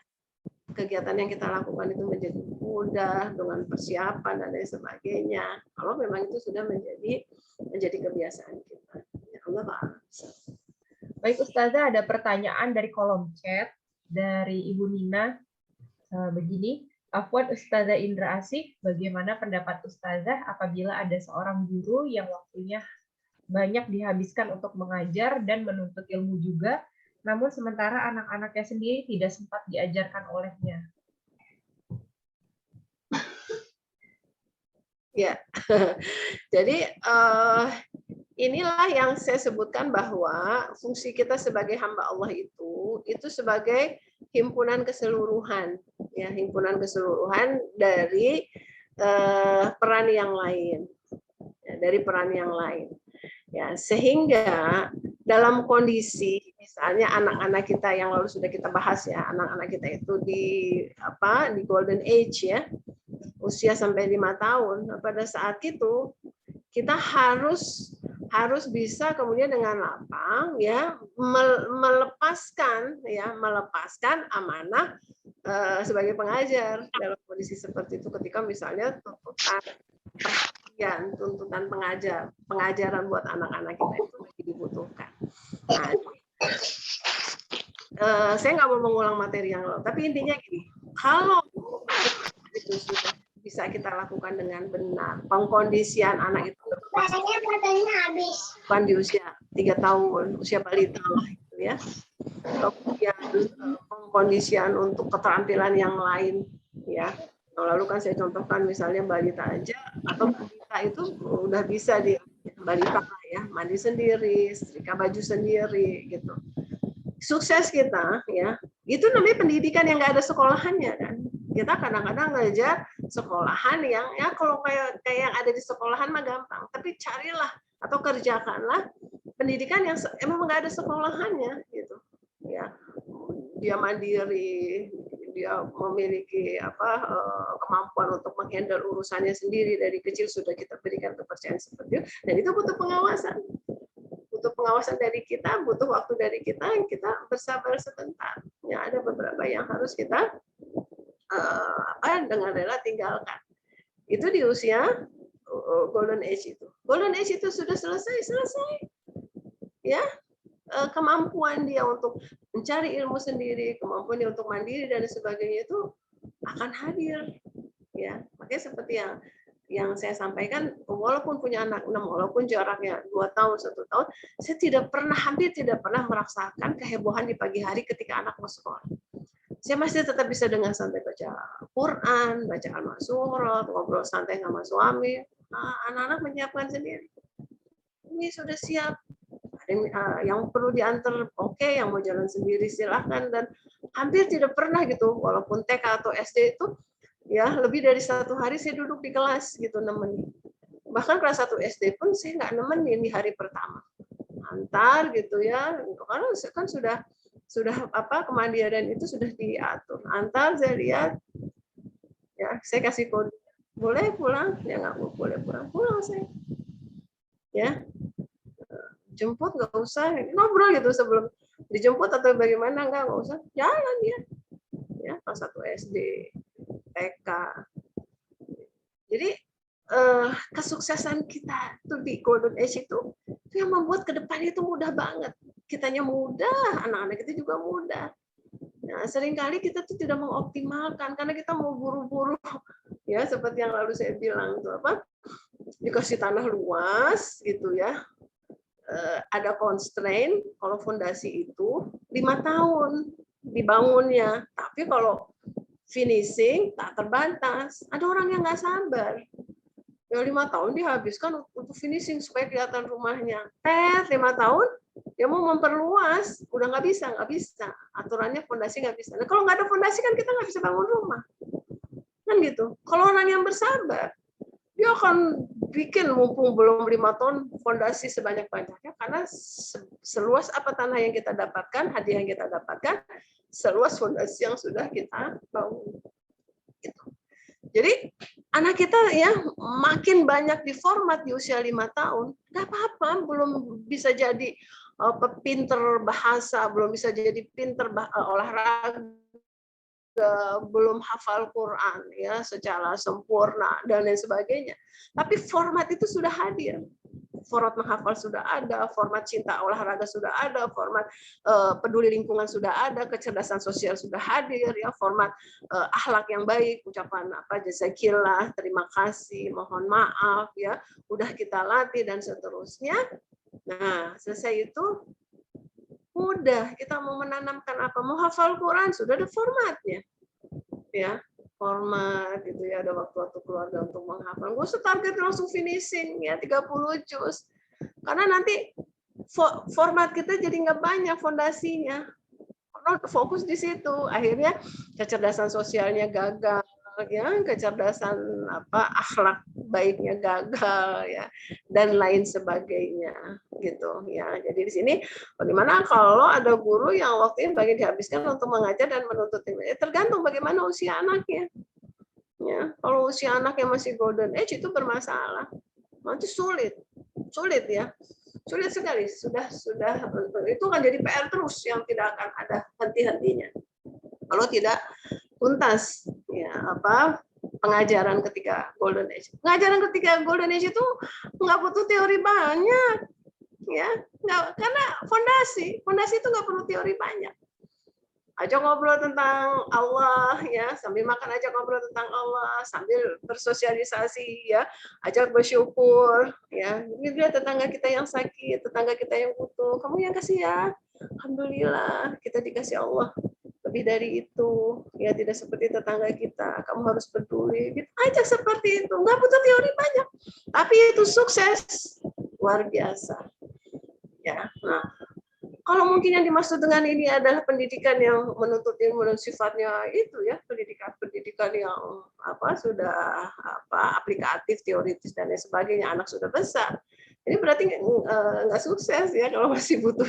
kegiatan yang kita lakukan itu menjadi mudah dengan persiapan dan lain sebagainya. Kalau memang itu sudah menjadi kebiasaan kita. Ya Allah Pak. Baik Ustazah, ada pertanyaan dari kolom chat dari Ibu Nina. Begini, Afwan Ustazah Indra Asih, bagaimana pendapat Ustazah apabila ada seorang guru yang waktunya banyak dihabiskan untuk mengajar dan menuntut ilmu juga, namun sementara anak-anaknya sendiri tidak sempat diajarkan olehnya? Ya, jadi inilah yang saya sebutkan bahwa fungsi kita sebagai hamba Allah itu sebagai himpunan keseluruhan, ya himpunan keseluruhan dari peran yang lain, ya, dari peran yang lain. Ya, sehingga dalam kondisi misalnya anak-anak kita yang lalu sudah kita bahas ya, anak-anak kita itu di golden age ya, usia sampai 5 tahun. Nah, pada saat itu kita harus bisa kemudian dengan lapang ya melepaskan amanah sebagai pengajar dalam kondisi seperti itu, ketika misalnya tuntutan pengajaran buat anak-anak kita itu lagi dibutuhkan. Nah, saya nggak mau mengulang materi yang lalu, tapi intinya gini, kalau itu sudah bisa kita lakukan dengan benar, pengkondisian anak itu bukan di usia 3 tahun, usia balita lah gitu ya, kemudian pengkondisian untuk keterampilan yang lain ya. Lalu kan saya contohkan misalnya balita aja, atau balita itu udah bisa di balita ya, mandi sendiri, setrika baju sendiri gitu. Sukses kita ya, itu namanya pendidikan yang nggak ada sekolahannya kan. Kita kadang-kadang ngajar sekolahan yang ya kalau kayak yang ada di sekolahan mah gampang, tapi carilah atau kerjakanlah pendidikan yang emang nggak ada sekolahannya gitu ya. Dia mandiri, dia memiliki kemampuan untuk menghandle urusannya sendiri, dari kecil sudah kita berikan kepercayaan seperti itu, dan itu butuh pengawasan dari kita, butuh waktu dari kita bersabar sebentar ya. Ada beberapa yang harus kita dengan rela tinggalkan. Itu di usia golden age itu sudah selesai ya. Kemampuan dia untuk mencari ilmu sendiri, kemampuan dia untuk mandiri dan sebagainya itu akan hadir ya. Makanya seperti yang saya sampaikan, walaupun punya anak 6, walaupun jaraknya 2 tahun, 1 tahun, saya hampir tidak pernah merasakan kehebohan di pagi hari ketika anak mau sekolah. Saya masih tetap bisa dengan santai baca Quran, baca Al-Ma'surat, ngobrol santai sama suami. Anak-anak menyiapkan sendiri. Ini sudah siap. Ada yang perlu diantar, oke, yang mau jalan sendiri silahkan. Dan hampir tidak pernah gitu, walaupun TK atau SD itu ya lebih dari 1 hari saya duduk di kelas gitu nemenin. Bahkan kelas 1 SD pun saya nggak nemenin di hari pertama. Antar gitu ya, karena kan sudah kemandirian itu sudah diatur. Antar, saya lihat ya, saya kasih kode, boleh pulang, ya nggak boleh pulang saya ya. Jemput nggak usah, ngobrol gitu sebelum dijemput atau bagaimana, nggak usah, jalan ya kelas 1 SD, TK. Jadi kesuksesan kita tuh di golden age itu yang membuat ke depan itu mudah banget. Kitanya mudah, anak-anak kita juga mudah. Nah, seringkali kita tuh tidak mengoptimalkan karena kita mau buru-buru ya, seperti yang lalu saya bilang tuh dikasih tanah luas gitu ya. Ada constraint, kalau fondasi itu 5 tahun dibangunnya, tapi kalau finishing tak terbatas. Ada orang yang nggak sabar, ya 5 tahun dihabiskan untuk finishing supaya kelihatan rumahnya. 5 tahun dia mau memperluas, udah nggak bisa, aturannya fondasi nggak bisa. Nah, kalau nggak ada fondasi kan kita nggak bisa bangun rumah, kan gitu. Kalau orang yang bersabar, dia akan bikin mumpung belum 5 tahun fondasi sebanyak-banyaknya, karena seluas apa tanah yang kita dapatkan, hadiah yang kita dapatkan, seluas fondasi yang sudah kita bangun. Gitu. Jadi anak kita ya makin banyak diformat di usia 5 tahun, nggak apa-apa, belum bisa jadi pinter bahasa, belum bisa jadi pinter olahraga, belum hafal Quran ya secara sempurna dan lain sebagainya. Tapi format itu sudah hadir. Format menghafal sudah ada, format cinta olahraga sudah ada, format peduli lingkungan sudah ada, kecerdasan sosial sudah hadir ya, format akhlak yang baik, ucapan apa jazakillah, terima kasih, mohon maaf ya, udah kita latih dan seterusnya. Nah, selesai itu mudah, kita mau menanamkan apa, mau hafal Quran sudah ada formatnya ya, format gitu ya, ada waktu-waktu keluarga untuk menghafal. Gue target langsung finishing ya 30 juz. Karena nanti format kita jadi nggak banyak fondasinya. Fokus di situ. Akhirnya kecerdasan sosialnya gagal ya, kecerdasan apa akhlak baiknya gagal ya, dan lain sebagainya gitu ya. Jadi di sini bagaimana kalau ada guru yang waktunya banyak dihabiskan untuk mengajar dan menuntut ilmu, tergantung bagaimana usia anaknya ya. Kalau usia anaknya masih golden age itu bermasalah, nanti sulit ya, sulit sekali, sudah itu akan jadi PR terus yang tidak akan ada henti-hentinya kalau tidak tuntas ya apa pengajaran ketika golden age. Pengajaran ketika golden age itu nggak butuh teori banyak ya, nggak, karena fondasi itu nggak perlu teori banyak. Ajak ngobrol tentang Allah ya, sambil makan ajak ngobrol tentang Allah, sambil bersosialisasi ya, ajak bersyukur ya. Ini dia tetangga kita yang sakit, tetangga kita yang butuh, kamu yang kasih ya. Alhamdulillah kita dikasih Allah lebih dari itu ya, tidak seperti tetangga kita, kamu harus peduli gitu. Ajak seperti itu, nggak butuh teori banyak, tapi itu sukses luar biasa ya. Nah, kalau mungkin yang dimaksud dengan ini adalah pendidikan yang menuntut ilmu dan sifatnya itu ya, pendidikan yang apa sudah apa aplikatif, teoritis dan lain sebagainya, anak sudah besar. Ini berarti nggak sukses ya kalau masih butuh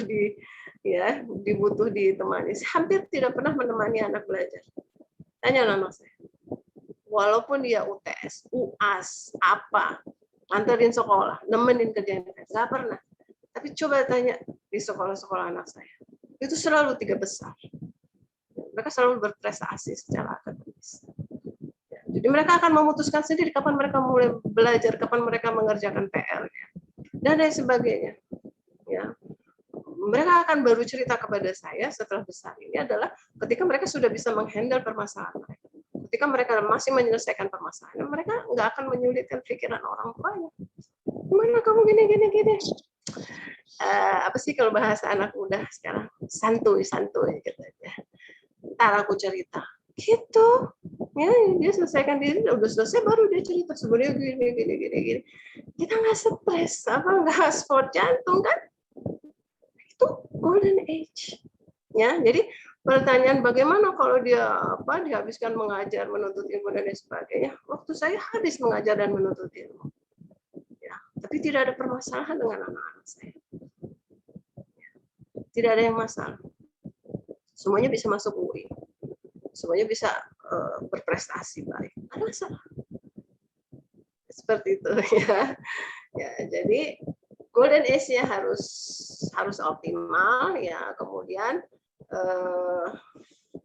dibutuh ditemani. Saya hampir tidak pernah menemani anak belajar. Tanya anak saya. Walaupun dia UTS, UAS, apa, nganterin sekolah, nemenin kerjaan, nggak pernah. Tapi coba tanya di sekolah-sekolah anak saya, itu selalu 3 besar. Mereka selalu berprestasi secara akademis. Jadi mereka akan memutuskan sendiri kapan mereka mulai belajar, kapan mereka mengerjakan PR-nya, dan lain sebagainya. Ya, mereka akan baru cerita kepada saya setelah besar ini adalah ketika mereka sudah bisa menghandle permasalahan mereka. Ketika mereka masih menyelesaikan permasalahan, mereka nggak akan menyulitkan pikiran orang tuanya. Gimana kamu gini. Apa sih kalau bahasa anak muda sekarang, santuy gitu aja. Ntar aku cerita gitu ya, dia selesaikan diri, udah selesai baru dia cerita sebenarnya gini. Kita nggak stres, nggak sport jantung kan, itu golden age ya. Jadi pertanyaan bagaimana kalau dia dihabiskan mengajar, menuntut ilmu dan lain sebagainya. Waktu saya habis mengajar dan menuntut ilmu ya, tapi tidak ada permasalahan dengan anak-anak saya. Tidak ada yang masalah. Semuanya bisa masuk UI. Semuanya bisa berprestasi baik. Ada masalah. Seperti itu ya. Ya, jadi golden age-nya harus optimal ya. Kemudian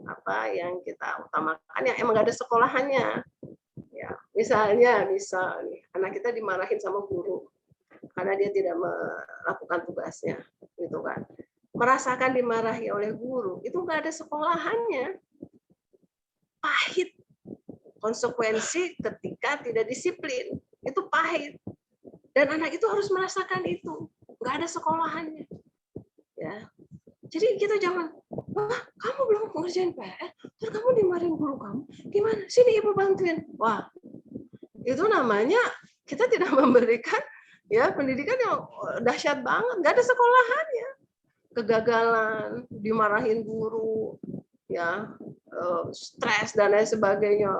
apa yang kita utamakan yang emang gak ada sekolahannya. Ya, misalnya anak kita dimarahin sama guru karena dia tidak melakukan tugasnya, gitu kan. Merasakan dimarahi oleh guru, itu nggak ada sekolahannya. Pahit. Konsekuensi ketika tidak disiplin, itu pahit. Dan anak itu harus merasakan itu. Nggak ada sekolahannya. Ya. Jadi kita jangan, wah kamu belum ngerjain PR, terus kamu dimarahin guru kamu, gimana? Sini ibu bantuin. Wah, itu namanya kita tidak memberikan ya pendidikan yang dahsyat banget. Nggak ada sekolahannya. Kegagalan, dimarahin guru, ya stres dan lain sebagainya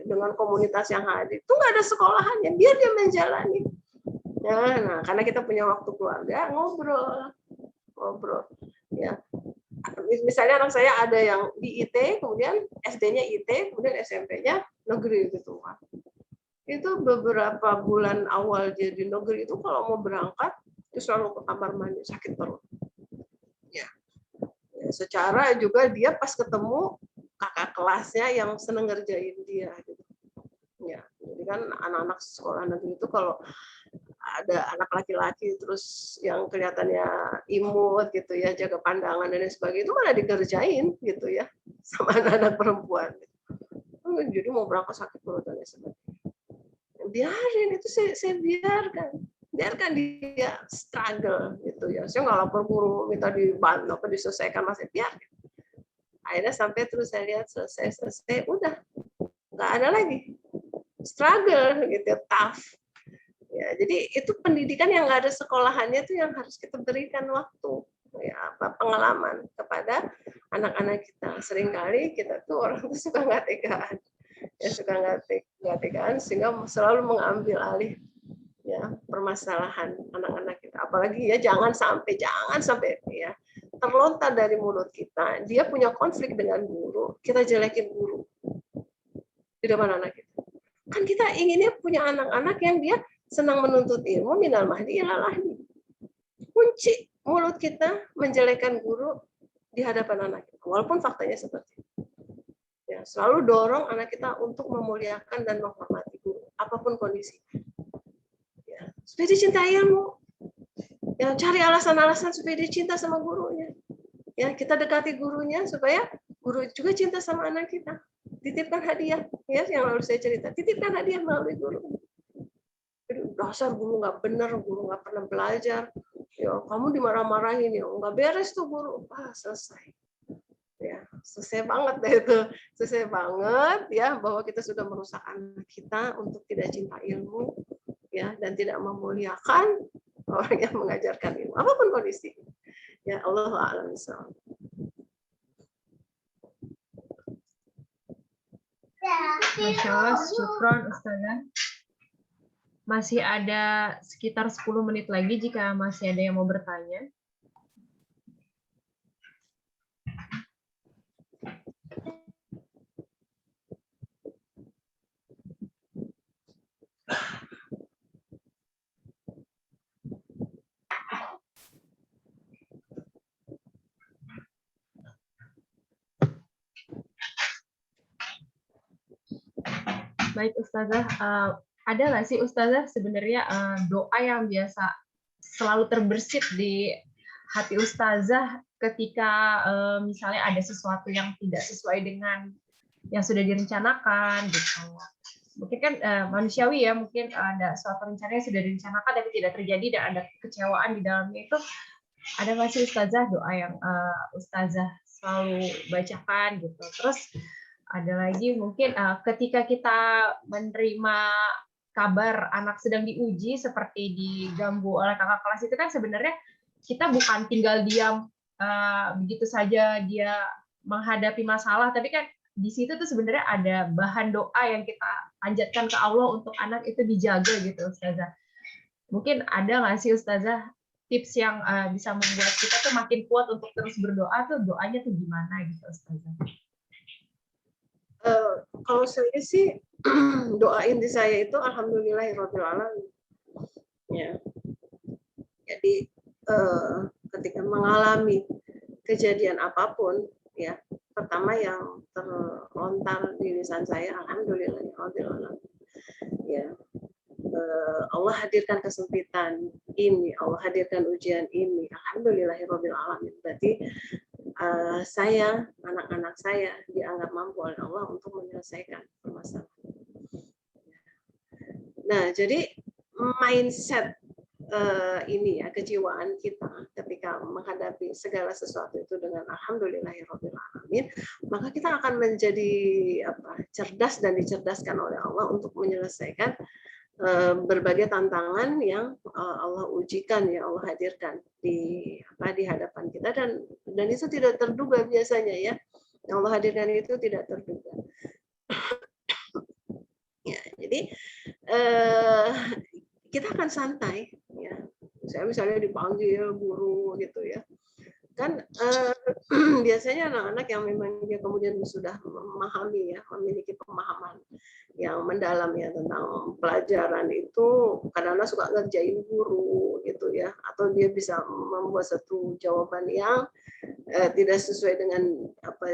dengan komunitas yang hadir, itu nggak ada sekolahannya, biar dia menjalani. Ya, nah karena kita punya waktu keluarga, ngobrol, ya. Misalnya anak saya ada yang di IT, kemudian SD-nya IT, kemudian SMP-nya negeri gitu kan. Itu beberapa bulan awal jadi negeri itu kalau mau berangkat itu selalu ke kamar mandi sakit perut. Ya. Secara juga dia pas ketemu kakak kelasnya yang seneng ngerjain dia gitu. Ya, jadi kan anak-anak sekolah negeri itu kalau ada anak laki-laki terus yang kelihatannya imut gitu ya, jaga pandangan dan lain sebagainya, itu malah dikerjain gitu ya sama anak-anak perempuan. Jadi mau berangkat sakit perut dan lain sebagainya. Biarin itu, saya biarkan dia struggle gitu ya. Saya nggak lapor guru minta dibantu diselesaikan, masih biarkan. Akhirnya sampai terus saya lihat selesai udah nggak ada lagi struggle gitu, tough ya. Jadi itu pendidikan yang nggak ada sekolahannya tuh yang harus kita berikan waktu ya, pengalaman kepada anak-anak kita. Seringkali kita tuh orang tuh suka nggak tegaan ya, suka nggak tegaan sehingga selalu mengambil alih ya permasalahan anak-anak kita. Apalagi ya jangan sampai ya terlontar dari mulut kita, dia punya konflik dengan guru, kita jelekin guru di depan anak kita. Kan kita inginnya punya anak-anak yang dia senang menuntut ilmu, minal mahdi ilal lahdi. Kunci mulut kita menjelekkan guru di hadapan anak kita, walaupun faktanya seperti itu. Ya, selalu dorong anak kita untuk memuliakan dan menghormati guru, apapun kondisi. Ya, supaya dia cinta ilmu. Ya, cari alasan-alasan supaya dia cinta sama gurunya. Ya, kita dekati gurunya supaya guru juga cinta sama anak kita. Titipkan hadiah, ya yang lalu saya cerita. Titipkan hadiah melalui guru. Jadi, dasar guru nggak benar, guru nggak pernah belajar. Ya, kamu dimarah-marahin ya, nggak beres tuh guru. Selesai. Ya, selesai banget deh itu. Selesai banget ya bahwa kita sudah merusak anak kita untuk tidak cinta ilmu ya dan tidak memuliakan orang yang mengajarkan ilmu apapun kondisi. Ya, Allahu a'lam bishawab. Masya Allah, syukron Ustazah. Masih ada sekitar 10 menit lagi jika masih ada yang mau bertanya. Baik Ustazah, ada nggak sih Ustazah sebenarnya doa yang biasa selalu terbersit di hati Ustazah ketika misalnya ada sesuatu yang tidak sesuai dengan yang sudah direncanakan gitu. Mungkin kan manusiawi ya, mungkin ada suatu rencana yang sudah direncanakan tapi tidak terjadi dan ada kekecewaan di dalamnya itu. Ada nggak sih Ustazah doa yang Ustazah selalu bacakan gitu? Terus ada lagi mungkin ketika kita menerima kabar anak sedang diuji seperti diganggu oleh kakak kelas itu kan sebenarnya kita bukan tinggal diam begitu saja dia menghadapi masalah, tapi kan di situ tuh sebenarnya ada bahan doa yang kita panjatkan ke Allah untuk anak itu dijaga gitu Ustazah. Mungkin ada nggak sih Ustazah tips yang bisa membuat kita tuh makin kuat untuk terus berdoa tuh doanya tuh gimana gitu Ustazah? Kalau saya sih doa inti saya itu alhamdulillahirabbil alamin. Ya. Jadi ketika mengalami kejadian apapun ya, pertama yang terlontar di lisan saya alhamdulillahirabbil alamin. Ya. Allah hadirkan kesempitan ini, Allah hadirkan ujian ini, alhamdulillahirabbil alamin. Berarti saya, anak-anak saya dianggap mampu oleh Allah untuk menyelesaikan permasalahan. Nah, jadi mindset ini ya, kejiwaan kita ketika menghadapi segala sesuatu itu dengan alhamdulillahirabbil alamin, maka kita akan menjadi cerdas dan dicerdaskan oleh Allah untuk menyelesaikan berbagai tantangan yang Allah ujikan ya, Allah hadirkan di hadapan kita dan itu tidak terduga biasanya ya. Yang Allah hadirkan itu tidak terduga. Ya, jadi kita akan santai ya. Saya misalnya dipanggil guru gitu ya. Kan biasanya anak-anak yang memang dia kemudian sudah memahami ya, memiliki pemahaman yang mendalam ya tentang pelajaran itu, kadang-kadang suka ngerjain guru gitu ya, atau dia bisa membuat satu jawaban yang tidak sesuai dengan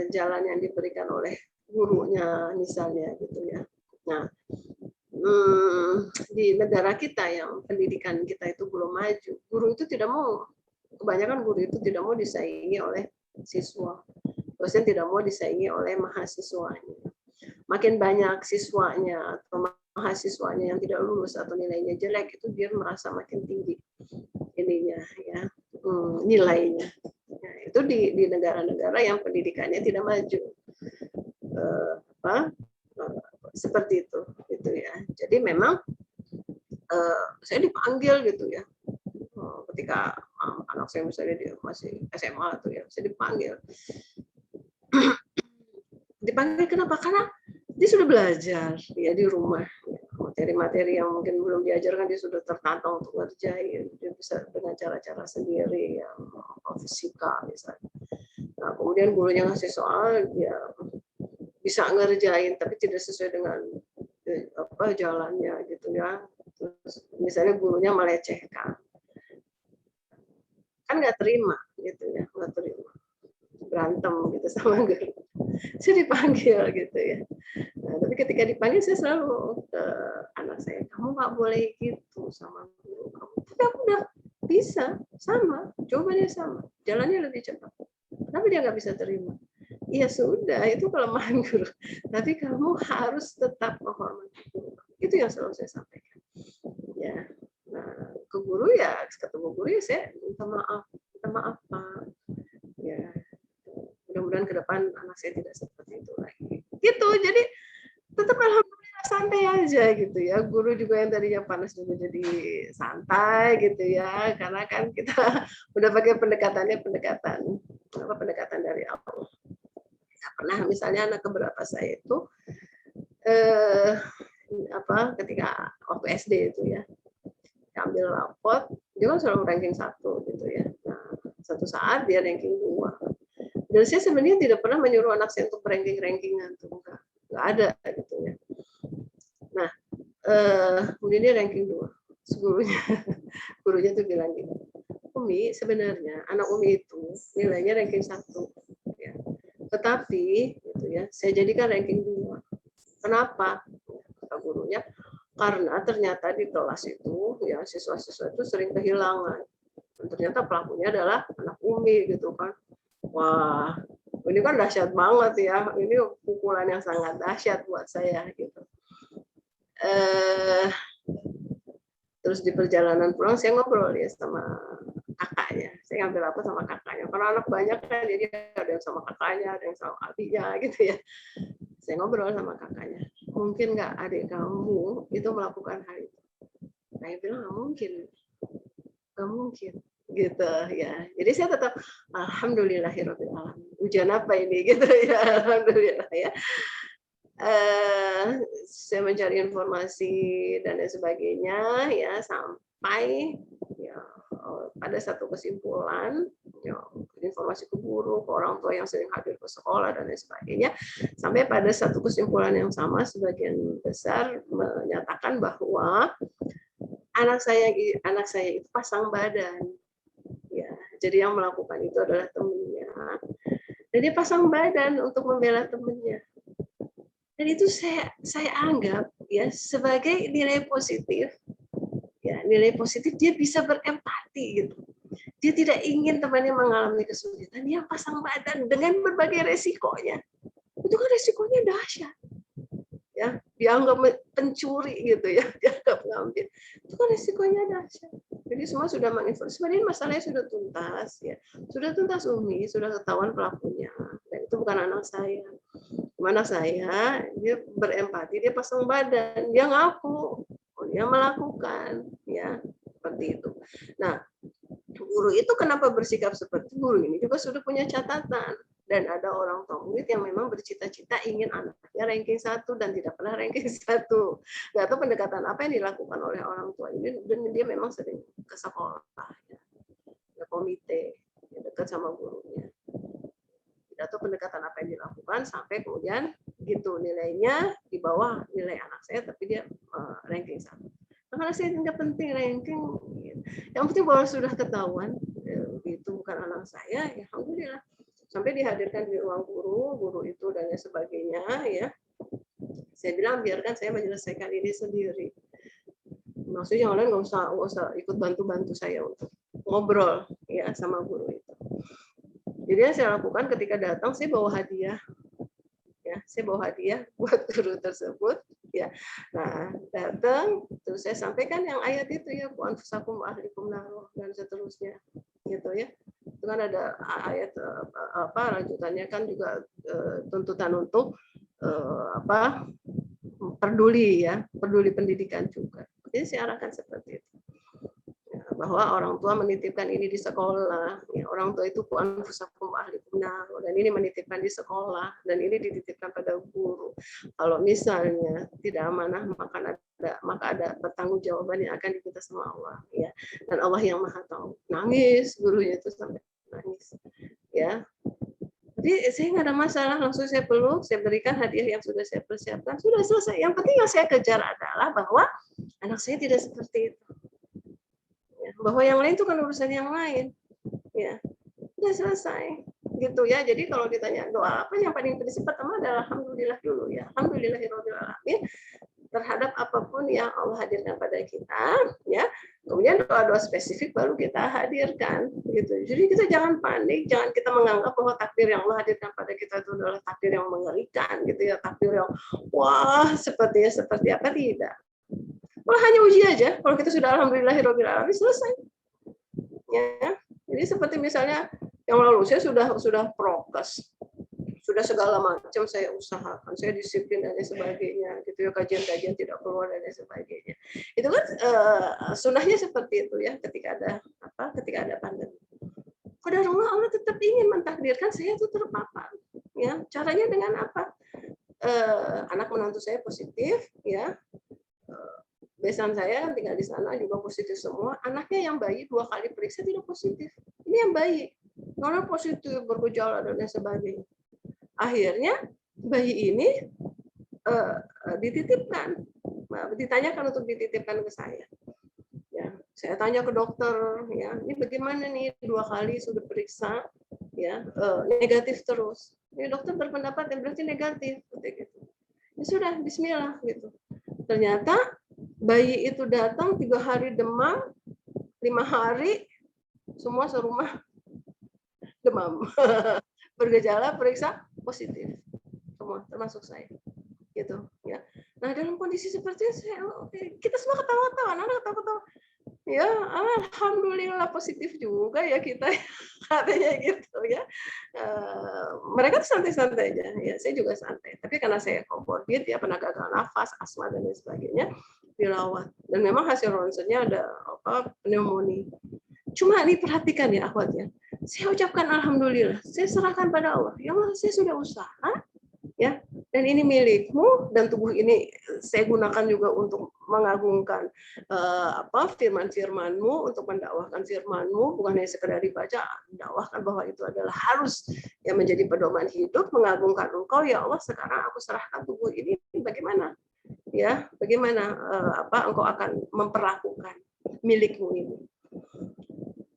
jalan yang diberikan oleh gurunya misalnya gitu ya. Nah, di negara kita yang pendidikan kita itu belum maju, guru itu tidak mau, kebanyakan guru itu tidak mau disaingi oleh siswa, dosen tidak mau disaingi oleh mahasiswanya. Makin banyak siswanya atau mahasiswanya yang tidak lulus atau nilainya jelek, itu dia merasa makin tinggi ininya ya, nilainya. Nah, itu di negara-negara yang pendidikannya tidak maju. Seperti itu gitu ya. Jadi memang saya dipanggil gitu ya. Ketika anak saya misalnya dia masih SMA tuh ya, saya dipanggil. Dipanggil kenapa? Karena dia sudah belajar ya di rumah. Materi-materi yang mungkin belum diajarkan dia sudah tertantang untuk ngerjain. Dia bisa dengan cara-cara sendiri yang fisika misalnya. Nah, kemudian gurunya ngasih soal, dia bisa ngerjain tapi tidak sesuai dengan jalannya gitu ya. Terus misalnya gurunya melecehkan, kan nggak terima gitu ya, nggak terima, berantem gitu sama guru. Saya dipanggil gitu ya. Nah, tapi ketika dipanggil saya selalu ke anak saya, kamu nggak boleh gitu sama guru kamu. Tapi aku udah bisa sama, jawabannya sama, jalannya lebih cepat. Tapi dia nggak bisa terima. Ya sudah, itu kelemahan guru. Tapi kamu harus tetap menghormati guru. Itu yang selalu saya sampaikan. Ya, nah, ke guru ya, ketemu guru ya saya minta maaf Pak. Ya, mudah-mudahan ke depan anak saya tidak seperti itu lagi. Gitu, jadi tetap alhamdulillah santai aja gitu ya. Guru juga yang tadinya panas juga jadi santai gitu ya, karena kan kita udah pakai pendekatan dari Allah. Pernah misalnya anak keberapa saya itu ketika waktu SD itu ya, ambil rapot, dia kan selalu ranking 1 gitu ya. Nah, satu saat dia ranking 2. Dan saya sebenarnya tidak pernah menyuruh anak saya untuk rankingan tuh, enggak ada gitu ya. Nah, kemudian dia ranking 2. Gurunya tuh bilang gitu, Umi, sebenarnya anak Umi itu nilainya ranking 1 ya. Tetapi gitu ya, saya jadikan ranking 2. Kenapa? Kata gurunya, karena ternyata di kelas itu ya siswa-siswa itu sering kehilangan. Dan ternyata pelakunya adalah anak Umi gitu kan. Wah, ini kan dahsyat banget ya. Ini pukulan yang sangat dahsyat buat saya gitu. Terus di perjalanan pulang saya ngobrol ya sama kakaknya. Saya ngambil apa sama kakaknya. Karena anak banyak kan, jadi ada yang sama kakaknya, ada yang sama adiknya gitu ya. Saya ngobrol sama kakaknya. Mungkin nggak adik kamu itu melakukan hal itu? Saya bilang nggak mungkin gitu ya. Jadi saya tetap alhamdulillahirabbil alamin. Ujian apa ini gitu ya, alhamdulillah ya. Saya mencari informasi dan lain sebagainya ya, sampai ya pada satu kesimpulan ya, informasi ke guru, ke orang tua yang sering hadir ke sekolah dan lain sebagainya, sampai pada satu kesimpulan yang sama, sebagian besar menyatakan bahwa anak saya itu pasang badan ya. Jadi yang melakukan itu adalah temannya, dan dia pasang badan untuk membela temannya. Dan itu saya anggap ya sebagai nilai positif. Ya, nilai positif, dia bisa berempati gitu. Dia tidak ingin temannya mengalami kesulitan, dia pasang badan dengan berbagai resikonya. Itu kan resikonya dahsyat. Ya, dianggap pencuri gitu ya, dianggap ngambil. Itu kan resikonya dahsyat. Jadi semua sudah menginformasi. Sebenarnya masalahnya sudah tuntas ya. Sudah tuntas Umi, sudah ketahuan pelakunya. Dan itu bukan anak saya. Mana saya, dia berempati, dia pasang badan, dia ngaku, dia melakukan, ya seperti itu. Nah, guru itu kenapa bersikap seperti guru ini juga sudah punya catatan, dan ada orang tua murid yang memang bercita-cita ingin anaknya ranking 1 dan tidak pernah ranking 1. Nggak tahu pendekatan apa yang dilakukan oleh orang tua ini, dan dia memang sering ke sekolah, ya. Ada komite, ya, dekat sama gurunya. Atau pendekatan apa yang dilakukan sampai kemudian gitu nilainya di bawah nilai anak saya, tapi dia ranking 1. Nah, karena saya nggak penting ranking, yang penting bahwa sudah ketahuan itu bukan anak saya, ya alhamdulillah sampai dihadirkan di ruang guru itu dan lain sebagainya ya. Saya bilang biarkan saya menyelesaikan ini sendiri. Maksudnya yang lain nggak usah ikut bantu saya untuk ngobrol ya sama guru itu. Jadi yang saya lakukan ketika datang, saya bawa hadiah. Ya, saya bawa hadiah buat guru tersebut. Ya, nah datang, terus saya sampaikan yang ayat itu ya, ku anfusakum wa ahlikum nar dan seterusnya, gitu ya. Itu kan ada ayat lanjutannya kan juga tuntutan untuk peduli ya, peduli pendidikan juga. Jadi saya arahkan seperti itu. Bahwa orang tua menitipkan ini di sekolah, ya, orang tua itu ku anfusakum wa ahlikum nar, dan ini menitipkan di sekolah, dan ini dititipkan pada guru. Kalau misalnya tidak amanah, maka ada pertanggungjawaban yang akan diminta sama Allah, ya. Dan Allah yang Maha Tahu. Nangis gurunya itu sampai nangis, ya. Jadi saya nggak ada masalah, langsung saya peluk, saya berikan hadiah yang sudah saya persiapkan, sudah selesai. Yang penting yang saya kejar adalah bahwa anak saya tidak seperti itu. Bahwa yang lain itu kan urusan yang lain, ya udah selesai, gitu ya. Jadi kalau ditanya doa apa yang paling prinsip, pertama adalah alhamdulillah dulu ya, alhamdulillahirabbil alamin terhadap apapun yang Allah hadirkan pada kita, ya. Kemudian doa-doa spesifik baru kita hadirkan, gitu. Jadi kita jangan panik, jangan kita menganggap bahwa takdir yang Allah hadirkan pada kita itu adalah takdir yang mengerikan, gitu ya, takdir yang wah seperti apa, tidak. Malah hanya uji aja. Kalau kita sudah alhamdulillahirabbil alamin selesai. Ya. Jadi seperti misalnya yang lalu saya sudah prokes, sudah segala macam saya usahakan, saya disiplin dan lain sebagainya, gitu ya, kajian-kajian tidak keluar dan lain sebagainya. Itu kan sunnahnya seperti itu ya, ketika ada pandemi. Qadarullah, Allah tetap ingin mentakdirkan saya itu terpapar. Ya, caranya dengan apa? Anak menantu saya positif, ya. Besan saya kan tinggal di sana juga positif semua. Anaknya yang bayi 2 kali periksa tidak positif. Ini yang bayi, non positif, bergejala dan lain sebagainya. Akhirnya bayi ini dititipkan, ditanyakan untuk dititipkan ke saya. Ya, saya tanya ke dokter, ya, ini bagaimana nih 2 kali sudah periksa, ya, negatif terus. Ini dokter berpendapat yang berarti negatif, gitu. Ya sudah, Bismillah, gitu. Ternyata bayi itu datang 3 hari demam, 5 hari semua serumah demam. Bergejala, periksa positif. Semua termasuk saya. Gitu, ya. Nah, dalam kondisi seperti itu kita semua ketawa-tawa, anak ketawa-tawa. Ya, alhamdulillah positif juga ya kita, katanya gitu ya. Mereka tuh santai-santai aja, ya. Saya juga santai. Tapi karena saya komorbid ya, pernah gagal nafas, asma dan lain sebagainya, dirawat. Dan memang hasil ronsennya ada pneumonia. Cuma nih perhatikan ya akhwat ya. Saya ucapkan alhamdulillah. Saya serahkan pada Allah. Ya Allah, saya sudah usaha, ya. Dan ini milikmu, dan tubuh ini saya gunakan juga untuk mengagungkan firman-firmanmu, untuk mendakwahkan firmanmu, bukan hanya sekedar dibaca, dakwahkan bahwa itu adalah harus yang menjadi pedoman hidup, mengagungkan Engkau ya Allah. Sekarang aku serahkan tubuh ini, bagaimana ya, bagaimana Engkau akan memperlakukan milikmu ini.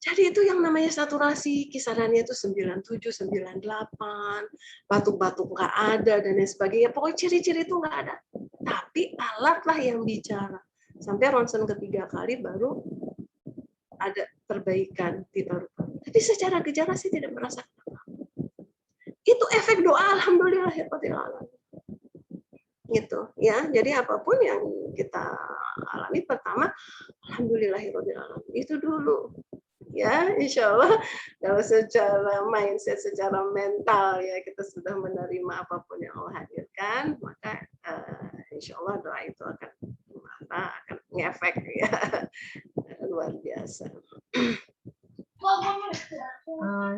Jadi itu yang namanya saturasi, kisarannya itu 97, 98, batuk-batuk nggak ada, dan lain sebagainya. Pokoknya ciri-ciri itu nggak ada. Tapi alatlah yang bicara. Sampai ronsen ketiga kali baru ada perbaikan di paru-paru. Tapi secara gejala saya tidak merasakan apa-apa. Itu efek doa alhamdulillahirabbil alamin. Gitu ya. Jadi apapun yang kita alami, pertama alhamdulillahirabbil alamin. Itu dulu. Ya, insya Allah kalau secara mindset, secara mental ya kita sudah menerima apapun yang Allah hadirkan, maka insya Allah doa itu akan ngefek ya, luar biasa.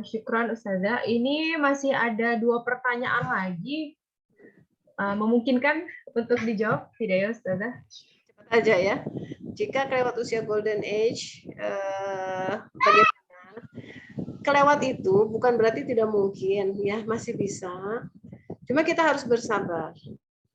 Syukran Ustazah. Ini masih ada 2 pertanyaan lagi. Memungkinkan untuk dijawab tidak ya Ustazah? Cepat aja ya. Jika kelewat usia golden age, bagaimana? Kelewat itu bukan berarti tidak mungkin, ya, masih bisa. Cuma kita harus bersabar,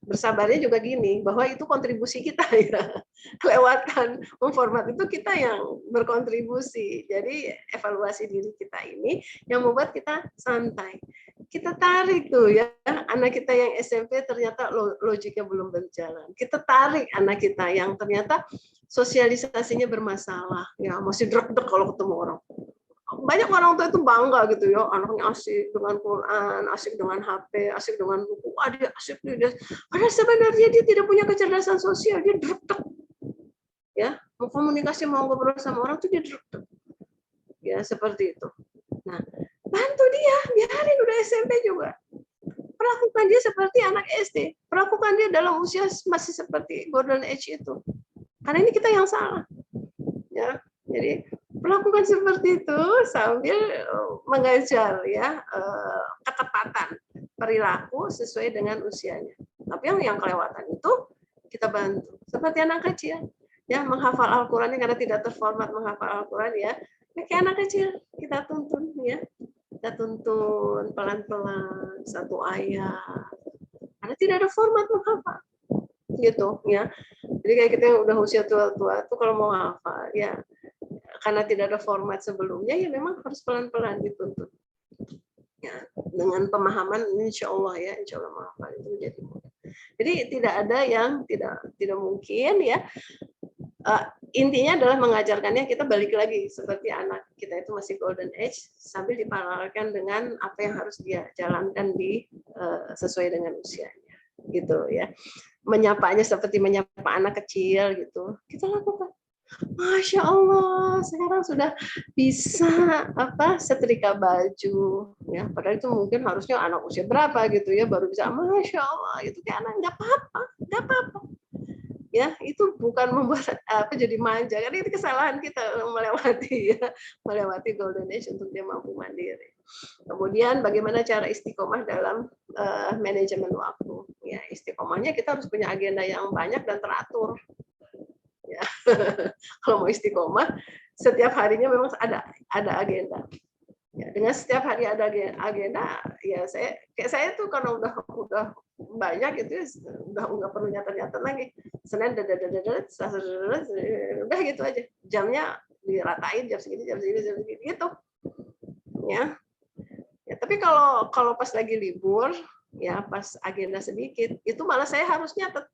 bersabarnya juga gini, bahwa itu kontribusi kita ya. Lewatkan memformat itu kita yang berkontribusi. Jadi evaluasi diri kita ini yang membuat kita santai. Kita tarik tuh ya, anak kita yang SMP ternyata logiknya belum berjalan. Kita tarik anak kita yang ternyata sosialisasinya bermasalah, ya masih drek-drek kalau ketemu orang. Banyak orang tua itu bangga gitu ya, anaknya asik dengan Quran, asik dengan HP, asik dengan buku, dia asik dia. Padahal sebenarnya dia tidak punya kecerdasan sosial, dia drek-drek. Ya, mau komunikasi, mau ngobrol sama orang tuh dia drek-drek. Ya, seperti itu. Nah, bantu dia, biarin udah SMP juga. Perlakukan dia seperti anak SD, perlakukan dia dalam usia masih seperti golden age itu. Karena ini kita yang salah. Ya, jadi perlakukan seperti itu sambil mengajar ya ketepatan perilaku sesuai dengan usianya. Tapi yang kelewatan itu kita bantu. Seperti anak kecil ya, menghafal Al-Qur'an karena tidak terformat menghafal Al-Qur'an ya. Kayak anak kecil kita tuntun ya. Kita tuntun pelan-pelan satu ayat. Karena tidak ada format menghafal. Gitu ya. Jadi kayak kita yang udah usia tua-tua tuh kalau mau hafal ya, karena tidak ada format sebelumnya ya memang harus pelan-pelan dituntut. Ya, dengan pemahaman insya Allah ya, insya Allah menghafal itu menjadi mudah. Jadi tidak ada yang tidak mungkin ya. Intinya adalah mengajarkannya, kita balik lagi seperti anak kita itu masih golden age sambil diparalelkan dengan apa yang harus dia jalankan sesuai dengan usianya gitu ya. Menyapanya seperti menyapa anak kecil gitu, kita lakukan. Masya Allah, sekarang sudah bisa setrika baju ya, padahal itu mungkin harusnya anak usia berapa gitu ya baru bisa. Masya Allah, itu kayak anak nggak apa-apa ya, itu bukan membuat jadi manja, karena itu kesalahan kita melewati golden age untuk dia mampu mandiri. Kemudian bagaimana cara istiqomah dalam manajemen waktu ya, istiqomahnya kita harus punya agenda yang banyak dan teratur ya. Kalau mau istiqomah setiap harinya memang ada agenda ya. Dengan setiap hari ada agenda ya, saya tuh karena udah banyak gitu ya, udah nggak perlu nyatet lagi. Senin udah gitu aja, jamnya diratain jam segini gitu ya. Tapi kalau pas lagi libur ya, pas agenda sedikit itu malah saya harus nyatet.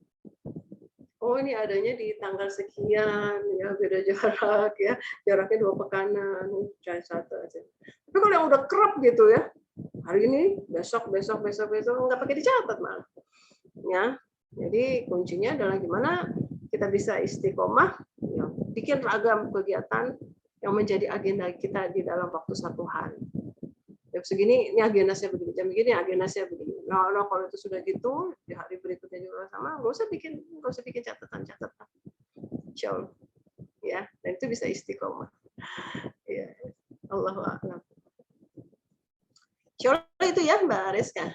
Oh ini adanya di tanggal sekian ya, beda jarak ya, jaraknya 2 pekanan, jangan satu aja. Tapi kalau yang udah kerap gitu ya, hari ini, besok nggak pakai dicatat malah. Ya, jadi kuncinya adalah gimana kita bisa istiqomah, ya, bikin ragam kegiatan yang menjadi agenda kita di dalam waktu 1 hari. Jam segini ini agenda saya begini, jam begini agenda saya begini. Nah, kalau itu sudah gitu, di hari berikutnya juga sama, nggak usah bikin catatan. Insya Allah, ya, dan itu bisa istiqomah. Ya, Allahu a'lam. Insya Allah itu ya Mbak Reska.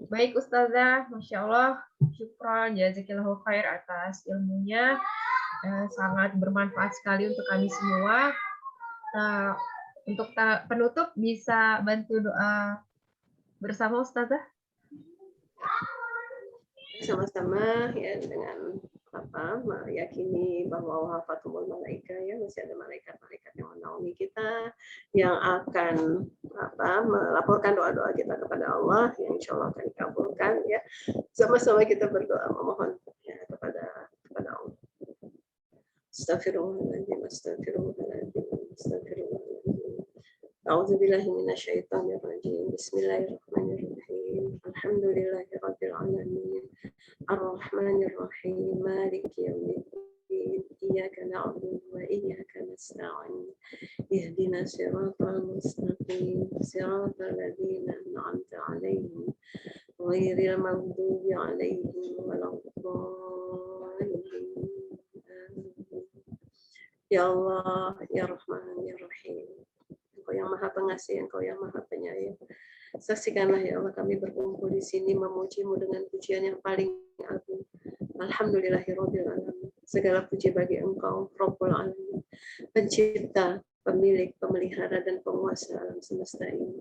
Baik Ustazah, Masya Allah, syukran, jazakillahu khair atas ilmunya, sangat bermanfaat sekali untuk kami semua. Untuk penutup bisa bantu doa bersama Ustazah? Sama-sama ya, dengan meyakini bahwa wafatumul malaika ya, masih ada malaikat-malaikat yang menaungi kita, yang akan melaporkan doa-doa kita kepada Allah yang insya Allah akan dikabulkan ya. Sama-sama kita berdoa memohon ya, kepada Allah. Astagfirullahaladzim, astagfirullahaladzim, astagfirullahaladzim. A'udzubillahi minasyaitonir rajim. Bismillahirrahmanirrahim. Alhamdulillahirabbil alamin. Arrahmanir rahim. Maliki yaumiddin. Iyyaka na'budu wa iyyaka nasta'in. Ihdinas siratal mustaqim. Siratal ladzina an'amta 'alaihim ghairil maghdubi 'alaihim waladdallin. Ya Allah, ya Rahman, ya Rahim. Engkau yang Maha Pengasih, Engkau yang Maha Penyayang. Saksikanlah ya Allah, kami berkumpul di sini memuji-Mu dengan pujian yang paling agung. Alhamdulillahirabbil alamin. Segala puji bagi Engkau, Rabbul Alamin, Pencipta, pemilik, pemelihara, dan penguasa alam semesta ini.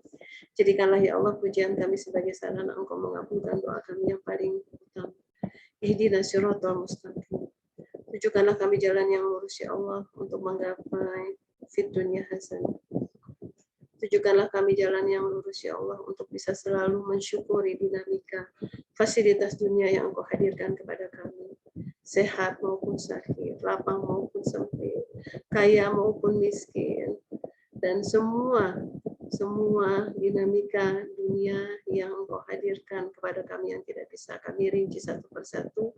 Jadikanlah ya Allah pujian kami sebagai sarana Engkau mengabulkan doa kami yang paling utama. Ihdinas siratal mustaqim. Tunjukkanlah kami jalan yang lurus ya Allah untuk menggapai fid dunya hasanah. Tunjukkanlah kami jalan yang lurus ya Allah untuk bisa selalu mensyukuri dinamika fasilitas dunia yang Engkau hadirkan kepada kami. Sehat maupun sakit, lapang maupun sempit, kaya maupun miskin, dan semua dinamika dunia yang Engkau hadirkan kepada kami yang tidak bisa kami rinci satu persatu.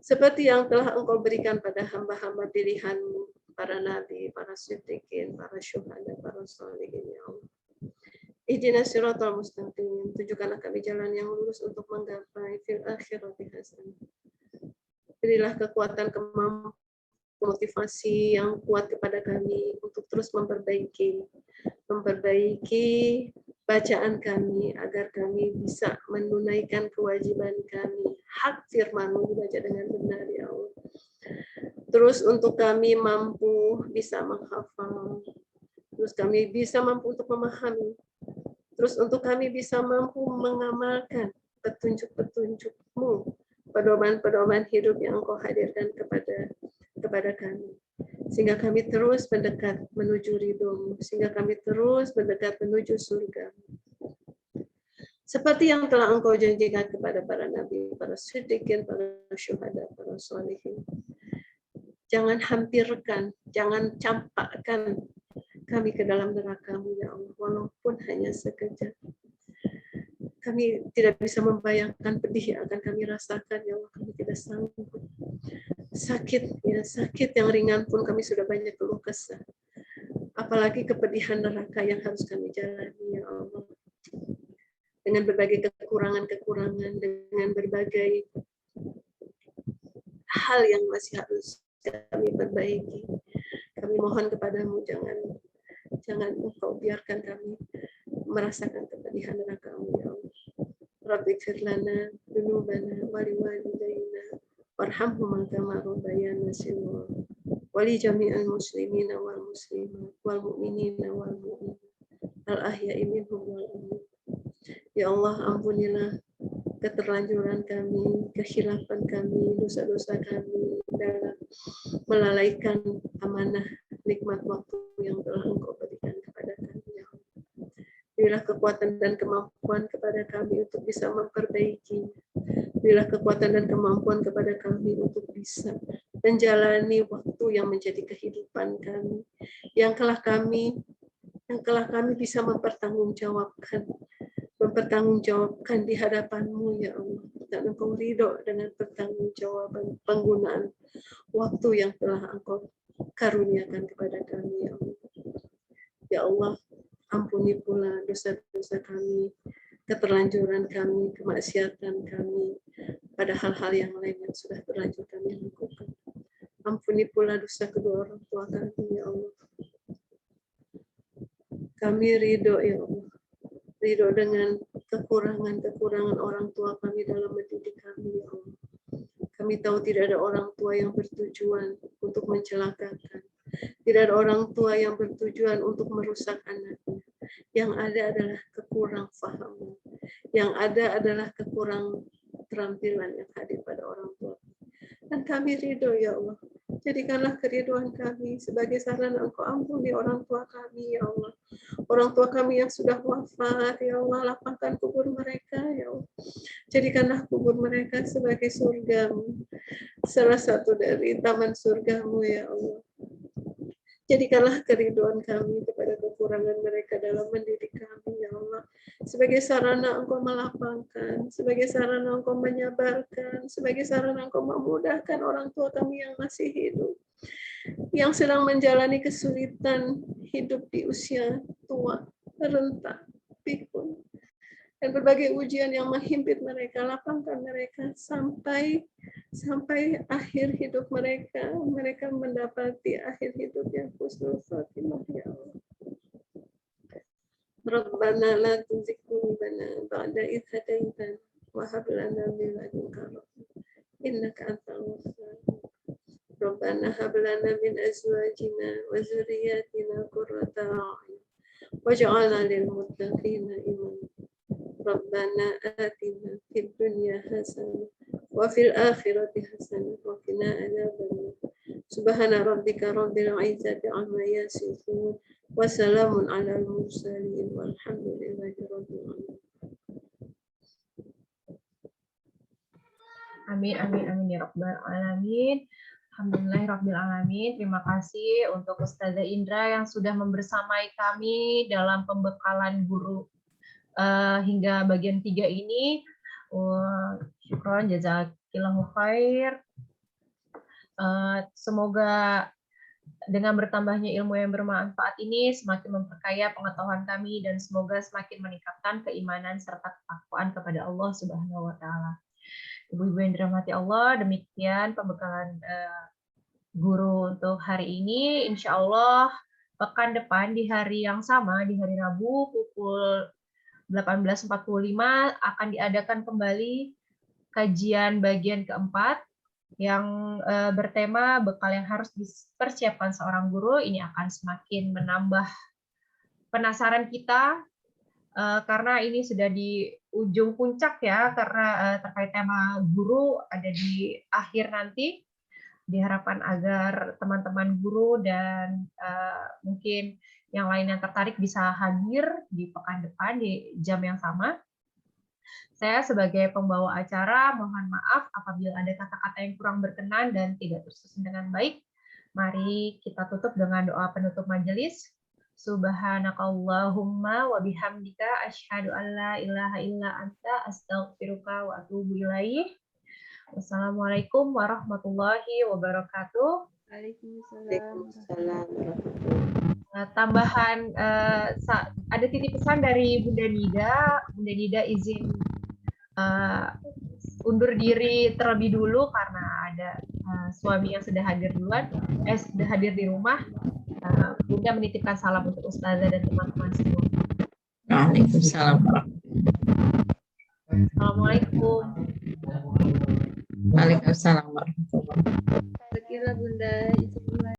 Seperti yang telah Engkau berikan pada hamba-hamba pilihan-Mu, para nabi, para siddiqin, para syuhada, para sholihin ya Allah. Ihdinas siratal mustaqim. Tunjukkanlah kami jalan yang lurus untuk menggapai fil akhirati hasanah. Berilah kekuatan, kemampuan, motivasi yang kuat kepada kami untuk terus memperbaiki bacaan kami agar kami bisa menunaikan kewajiban kami. Hak firman-Mu dibaca dengan benar ya Allah. Terus untuk kami mampu bisa menghafal. Terus kami bisa mampu untuk memahami. Terus untuk kami bisa mampu mengamalkan petunjuk-petunjuk-Mu, pedoman-pedoman hidup yang Engkau hadirkan kepada kami. Sehingga kami terus mendekat menuju ridho-Mu, sehingga kami terus mendekat menuju surga-Mu. Seperti yang telah Engkau janjikan kepada para nabi, para siddiqin, para syuhada, para sholihin. Jangan hampirkan, jangan campakkan kami ke dalam neraka-Mu ya Allah, walaupun hanya sekejap. Kami tidak bisa membayangkan pedih yang akan kami rasakan ya Allah, kami tidak sanggup. Sakit yang ringan pun kami sudah banyak keluh kesah. Apalagi kepedihan neraka yang harus kami jalani ya Allah. Dengan berbagai kekurangan-kekurangan, dengan berbagai hal yang masih harus kami perbaiki. Kami mohon kepadamu, jangan Engkau biarkan kami merasakan kepedihan neraka-Mu ya Allah. Rabbighfir lana dzunubana wa liwalidayna warhamhuma kama rabbayana shaghira wa li jami'il muslimina wal muslimat wal mu'minina wal mu'minat al ahya'i minhum wal amwat. Ya Allah, ampunilah keterlanjuran kami, kekhilafan kami, dosa-dosa kami dalam melalaikan amanah nikmat waktu yang telah Engkau berikan kepada kami ya Allah. Berilah kekuatan dan kemampuan kepada kami untuk bisa memperbaiki. Berilah kekuatan dan kemampuan kepada kami untuk bisa menjalani waktu yang menjadi kehidupan kami, yang kelak kami bisa mempertanggungjawabkan di hadapan-Mu ya Allah, dan Engkau ridho dengan pertanggungjawaban penggunaan waktu yang telah Engkau karuniakan kepada kami ya Allah. Ya Allah, ampuni pula dosa-dosa kami, keterlanjuran kami, kemaksiatan kami pada hal-hal yang lain yang sudah terlanjur kami lakukan. Ampuni pula dosa kedua orang tua kami ya Allah. Kami ridho ya Allah, ridho dengan kekurangan orang tua kami dalam mendidik kami ya Allah. Kami tahu tidak ada orang tua yang bertujuan untuk mencelakakan. Tidak ada orang tua yang bertujuan untuk merusak anaknya. Yang ada adalah kekurang fahaman. Yang ada adalah kekurang keterampilan yang hadir pada orang tua. Dan kami ridho ya Allah. Jadikanlah keriduan kami sebagai sarana Engkau ampuni orang tua kami ya Allah. Orang tua kami yang sudah wafat ya Allah, lapangkan kubur mereka ya Allah. Jadikanlah kubur mereka sebagai surga-Mu, salah satu dari taman surga-Mu ya Allah. Jadikanlah keriduan kami kepada kekurangan mereka dalam mendidik kami ya Allah. Sebagai sarana Engkau melapangkan, sebagai sarana Engkau menyabarkan, sebagai sarana Engkau memudahkan orang tua kami yang masih hidup, yang sedang menjalani kesulitan hidup di usia tua, renta, pikun, dan berbagai ujian yang menghimpit mereka. Lapangkan mereka sampai akhir hidup mereka mendapati akhir hidup yang husnul khatimah ya Allah. Rabbana la tuzigh qulubana ba'da idh hadaytana wa hab lana min ladunka rahmah innaka antal wahhab. ربنا هب لنا من أزواجنا وذرياتنا قرة أعين واجعلنا للمتقين إماما ربنا آتنا في الدنيا حسنة وفي الآخرة حسنة وقنا عذاب النار سبحان ربك رب العزة عما يصفون وسلام على المرسلين والحمد لله رب العالمين. Amin, amin, amin ya Rabbal Alamin. Alhamdulillahirabbil alamin. Terima kasih untuk Ustazah Indra yang sudah membersamai kami dalam pembekalan guru hingga bagian 3 ini. Syukron, jazakillahu khair. Semoga dengan bertambahnya ilmu yang bermanfaat ini semakin memperkaya pengetahuan kami dan semoga semakin meningkatkan keimanan serta ketakwaan kepada Allah Subhanahu wa taala. Ibu-ibu yang dirahmati Allah, demikian pembekalan guru untuk hari ini. Insya Allah pekan depan di hari yang sama, di hari Rabu pukul 18.45 akan diadakan kembali kajian bagian keempat yang bertema bekal yang harus dipersiapkan seorang guru. Ini akan semakin menambah penasaran kita karena ini sudah di ujung puncak ya, karena terkait tema guru ada di akhir nanti. Diharapkan agar teman-teman guru dan mungkin yang lain yang tertarik bisa hadir di pekan depan di jam yang sama. Saya sebagai pembawa acara mohon maaf apabila ada kata-kata yang kurang berkenan dan tidak tersusun dengan baik. Mari kita tutup dengan doa penutup majelis. Subhanakallahumma wa bihamdika asyhadu an la ilaha illa anta astaghfiruka wa atubu ilaik. Wassalamualaikum warahmatullahi wabarakatuh. Waalaikumsalam. Tambahan ada titip pesan dari Bunda Nida. Bunda Nida izin undur diri terlebih dulu karena ada suami yang sudah hadir duluan, sudah hadir di rumah. Bunda menitipkan salam untuk Ustazah dan teman-teman semua. Waalaikumsalam. Assalamualaikum. Waalaikumsalam warahmatullahi wabarakatuh. Kira Bunda itu